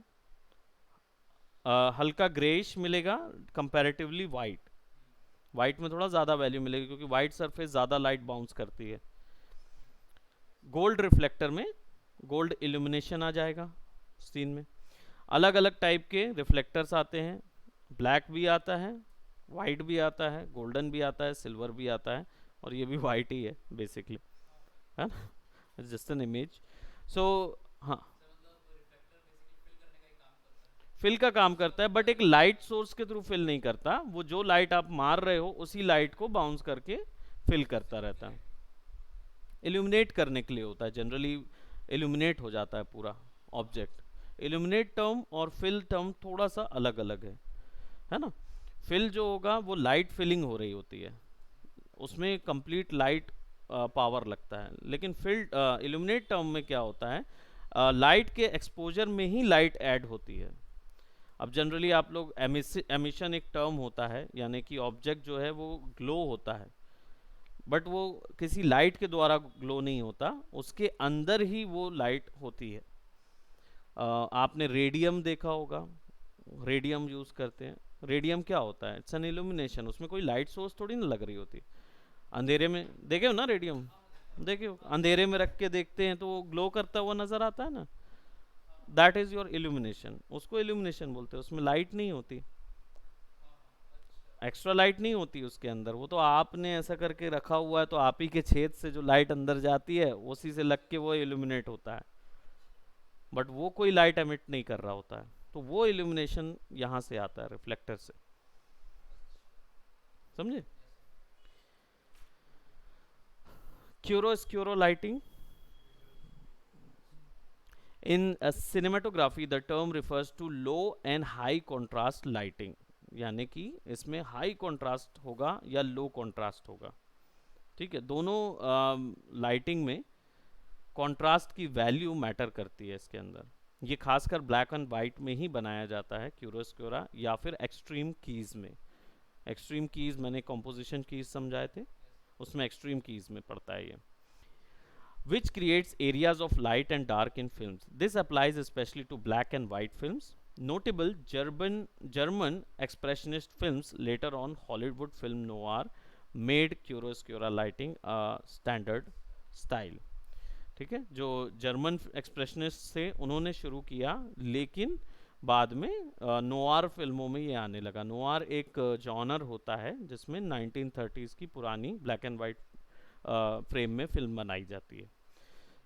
Speaker 1: हल्का ग्रेइश मिलेगा कंपैरेटिवली वाइट. वाइट में थोड़ा ज्यादा वैल्यू मिलेगी क्योंकि वाइट सरफेस ज्यादा लाइट बाउंस करती है. गोल्ड रिफ्लेक्टर में गोल्ड इल्यूमिनेशन आ जाएगा सीन में. अलग अलग टाइप के रिफ्लेक्टर्स आते हैं, ब्लैक भी आता है, वाइट भी आता है, गोल्डन भी आता है, सिल्वर भी आता है, और ये भी वाइट ही है बेसिकली, है ना. It's just an image. So हाँ, फिल का काम करता है, बट एक लाइट सोर्स के थ्रू फिल नहीं करता. वो जो लाइट आप मार रहे हो उसी लाइट को बाउंस करके फिल करता रहता है. इल्यूमिनेट करने के लिए होता है, जनरली इल्यूमिनेट हो जाता है पूरा ऑब्जेक्ट. इल्यूमिनेट टर्म और फिल टर्म थोड़ा सा अलग अलग है ना. फिल जो होगा वो लाइट फिलिंग हो रही होती है, उसमें कंप्लीट लाइट पावर लगता है. लेकिन फिल इल्यूमिनेट टर्म में क्या होता है, लाइट के एक्सपोजर में ही लाइट ऐड होती है. अब जनरली आप लोग एमिशन एक टर्म होता है, यानी कि ऑब्जेक्ट जो है वो ग्लो होता है, बट वो किसी लाइट के द्वारा ग्लो नहीं होता, उसके अंदर ही वो लाइट होती है. आपने रेडियम देखा होगा, रेडियम यूज करते हैं. रेडियम क्या होता है, इट्स एन इल्यूमिनेशन, उसमें कोई लाइट सोर्स थोड़ी ना लग रही होती. अंधेरे में देखे हो ना रेडियम, देखे हो अंधेरे में रख के देखते हैं तो वो ग्लो करता हुआ नजर आता है ना, दैट इज योर इल्यूमिनेशन. उसको इल्यूमिनेशन बोलते हैं, उसमें लाइट नहीं होती, एक्स्ट्रा लाइट नहीं होती उसके अंदर. वो तो आपने ऐसा करके रखा हुआ है, तो आप ही के छेद से जो लाइट अंदर जाती है उसी से लग के वो इल्यूमिनेट होता है, बट वो कोई लाइट एमिट नहीं कर रहा होता है. तो वो इल्यूमिनेशन यहाँ से आता है, रिफ्लेक्टर से. समझे. क्यूरोस्क्यूरो lighting. In cinematography, the term refers to low and high contrast lighting. यानी कि इसमें हाई कॉन्ट्रास्ट होगा या लो कॉन्ट्रास्ट होगा. ठीक है, दोनों लाइटिंग में कॉन्ट्रास्ट की वैल्यू मैटर करती है इसके अंदर. ये खासकर ब्लैक एंड वाइट में ही बनाया जाता है क्यूरोस्क्योरा, या फिर एक्सट्रीम कीज में. एक्सट्रीम कीज मैंने कॉम्पोजिशन कीज समझाए थे, उसमें एक्सट्रीम कीज में पड़ता है ये. Which creates areas of light and dark in films. This applies especially to black and white films. Notable German expressionist films, later on Hollywood film noir, made chiaroscuro lighting a standard style. ठीक है, जो German expressionist थे उन्होंने शुरू किया, लेकिन बाद में नोआर फिल्मों में ये आने लगा. नोआर एक जॉनर होता है जिसमें 1930s की पुरानी ब्लैक एंड वाइट फ्रेम में फिल्म बनाई जाती है.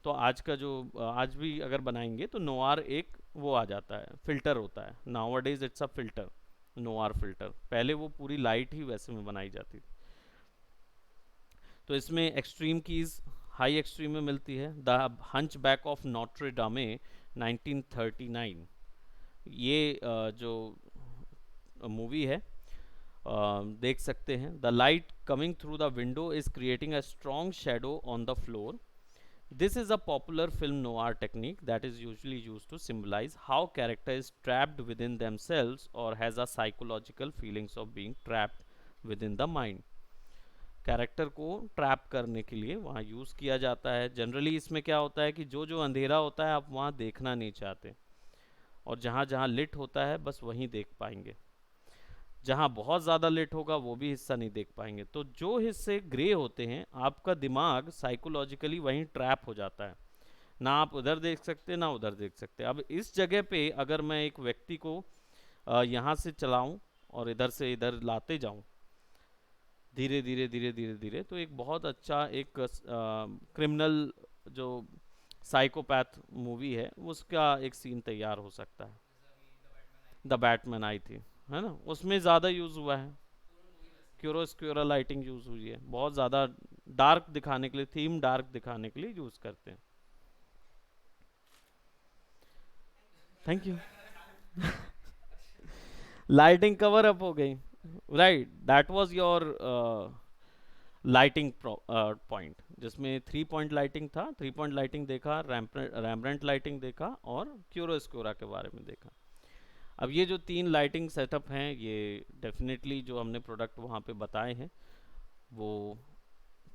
Speaker 1: तो आज का जो आज भी अगर बनाएंगे तो नोआर एक वो आ जाता है, फिल्टर होता है. Nowadays it's a filter, noir filter. पहले वो पूरी लाइट ही वैसे में बनाई जाती थी. तो इसमें एक्सट्रीम कीज हाई एक्सट्रीम में मिलती है. द हंचबैक ऑफ नोट्रे डामे 1939, ये जो मूवी है देख सकते हैं. The light coming through the window is creating a strong shadow on the floor. This is a popular film noir technique that is usually used to symbolize how character is trapped within themselves or has a psychological feelings of being trapped within the mind. Character को trap करने के लिए वहाँ use किया जाता है। Generally इसमें क्या होता है कि जो जो अंधेरा होता है आप वहाँ देखना नहीं चाहते, और जहाँ जहाँ लिट होता है बस वहीं देख पाएंगे। जहाँ बहुत ज़्यादा लेट होगा वो भी हिस्सा नहीं देख पाएंगे। तो जो हिस्से ग्रे होते हैं आपका दिमाग साइकोलॉजिकली वहीं ट्रैप हो जाता है, ना आप उधर देख सकते ना उधर देख सकते। अब इस जगह पे अगर मैं एक व्यक्ति को यहाँ से चलाऊं और इधर से इधर लाते जाऊं धीरे धीरे धीरे धीरे धीरे, तो एक बहुत अच्छा एक क्रिमिनल जो साइकोपैथ मूवी है उसका एक सीन तैयार हो सकता है। द बैटमैन आई थी, है ना, उसमें ज़्यादा यूज़ हुआ है। क्यूरोस्क्यूरा लाइटिंग यूज़ हुई है बहुत ज़्यादा, डार्क दिखाने के लिए, थीम डार्क दिखाने के लिए यूज़ करते हैं। Thank you. Lighting cover up हो गई, right, that was your lighting point, जिसमें 3 पॉइंट लाइटिंग था। 3 पॉइंट लाइटिंग देखा, रैम्ब्रेंट लाइटिंग देखा और क्यूरोस्क्यूरा के बारे में देखा। अब ये जो 3 लाइटिंग सेटअप हैं ये डेफिनेटली जो हमने प्रोडक्ट वहाँ पे बताए हैं वो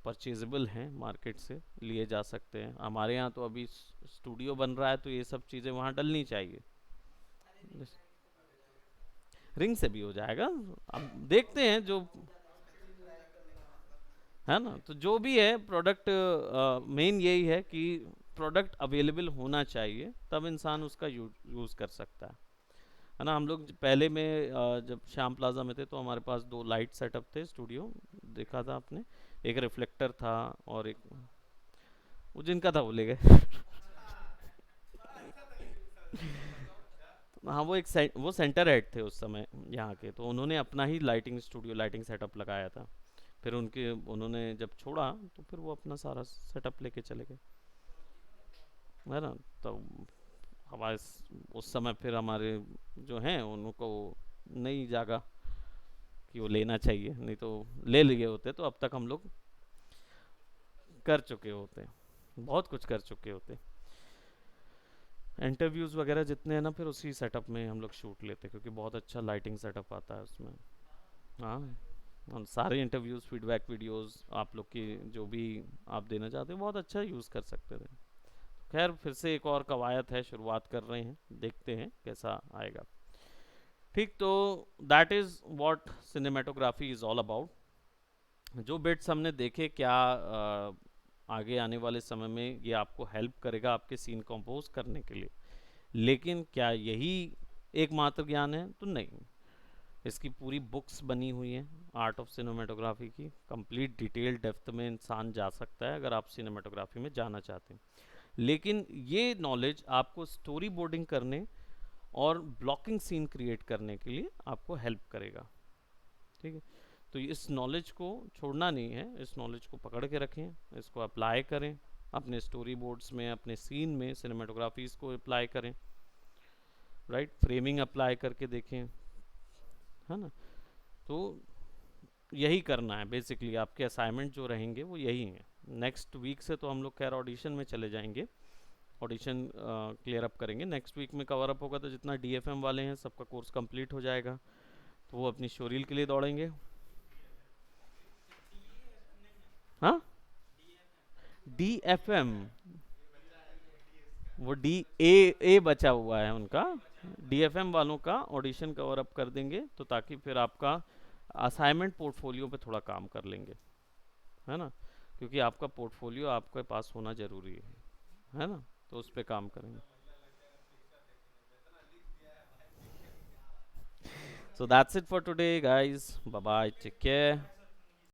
Speaker 1: परचेजेबल हैं, मार्केट से लिए जा सकते हैं। हमारे यहाँ तो अभी स्टूडियो बन रहा है तो ये सब चीज़ें वहाँ डलनी चाहिए। रिंग से भी हो जाएगा, अब देखते हैं जो, है ना। तो जो भी है प्रोडक्ट, मेन यही है कि प्रोडक्ट अवेलेबल होना चाहिए तब इंसान उसका यूज़ कर सकता है ना। हम लोग पहले में जब श्याम प्लाजा में थे तो हमारे पास 2 लाइट सेटअप थे स्टूडियो, देखा था आपने, एक रिफ्लेक्टर था और एक वो जिनका था भूले गए। हाँ वो एक वो सेंटर हेड थे उस समय यहाँ के, तो उन्होंने अपना ही लाइटिंग स्टूडियो लाइटिंग सेटअप लगाया था। फिर उनके उन्होंने जब छोड़ा तो फिर वो अपना सारा सेटअप लेके चले गए, है ना। तो हमारे उस समय फिर हमारे जो हैं उनको नहीं जागा कि वो लेना चाहिए, नहीं तो ले लिए होते तो अब तक हम लोग कर चुके होते, बहुत कुछ कर चुके होते। इंटरव्यूज़ वगैरह जितने हैं ना फिर उसी सेटअप में हम लोग शूट लेते क्योंकि बहुत अच्छा लाइटिंग सेटअप आता है उसमें। हाँ, हम सारे इंटरव्यूज़ फीडबैक वीडियोस आप लोग की जो भी आप देना चाहते हो बहुत अच्छा यूज़ कर सकते थे। खैर फिर से एक और कवायद है, शुरुआत कर रहे हैं, देखते हैं कैसा आएगा। ठीक, तो that is what cinematography is all about. जो बिट्स हमने देखे क्या आगे आने वाले समय में ये आपको हेल्प करेगा आपके सीन कंपोज करने के लिए, लेकिन क्या यही एकमात्र ज्ञान है तो नहीं। इसकी पूरी बुक्स बनी हुई हैं आर्ट ऑफ सिनेमेटोग्राफी की, कंप्लीट डिटेल डेप्थ में इंसान जा सकता है अगर आप सिनेमेटोग्राफी में जाना चाहते हैं। लेकिन ये नॉलेज आपको स्टोरी बोर्डिंग करने और ब्लॉकिंग सीन क्रिएट करने के लिए आपको हेल्प करेगा। ठीक है, तो इस नॉलेज को छोड़ना नहीं है, इस नॉलेज को पकड़ के रखें, इसको अप्लाई करें अपने स्टोरी बोर्ड्स में, अपने सीन में सिनेमाटोग्राफीज को अप्लाई करें, राइट, फ्रेमिंग अप्लाई करके देखें, है ना। तो यही करना है बेसिकली, आपके असाइनमेंट जो रहेंगे वो यही हैं। नेक्स्ट वीक से तो हम लोग खैर ऑडिशन में चले जाएंगे, ऑडिशन क्लियर अप करेंगे। नेक्स्ट वीक में कवर अप होगा तो जितना डीएफएम वाले हैं सबका कोर्स कंप्लीट हो जाएगा, तो वो अपनी शोरील के लिए दौड़ेंगे। हाँ, डीएफएम, वो डी ए बचा हुआ है उनका। डीएफएम वालों का ऑडिशन कवर अप कर देंगे तो ताकि फिर आपका असाइनमेंट पोर्टफोलियो पे थोड़ा काम कर लेंगे, है ना, क्योंकि आपका पोर्टफोलियो आपके पास होना जरूरी है ना, तो उस पर काम करेंगे। So that's it for today, guys. Bye bye. Take care.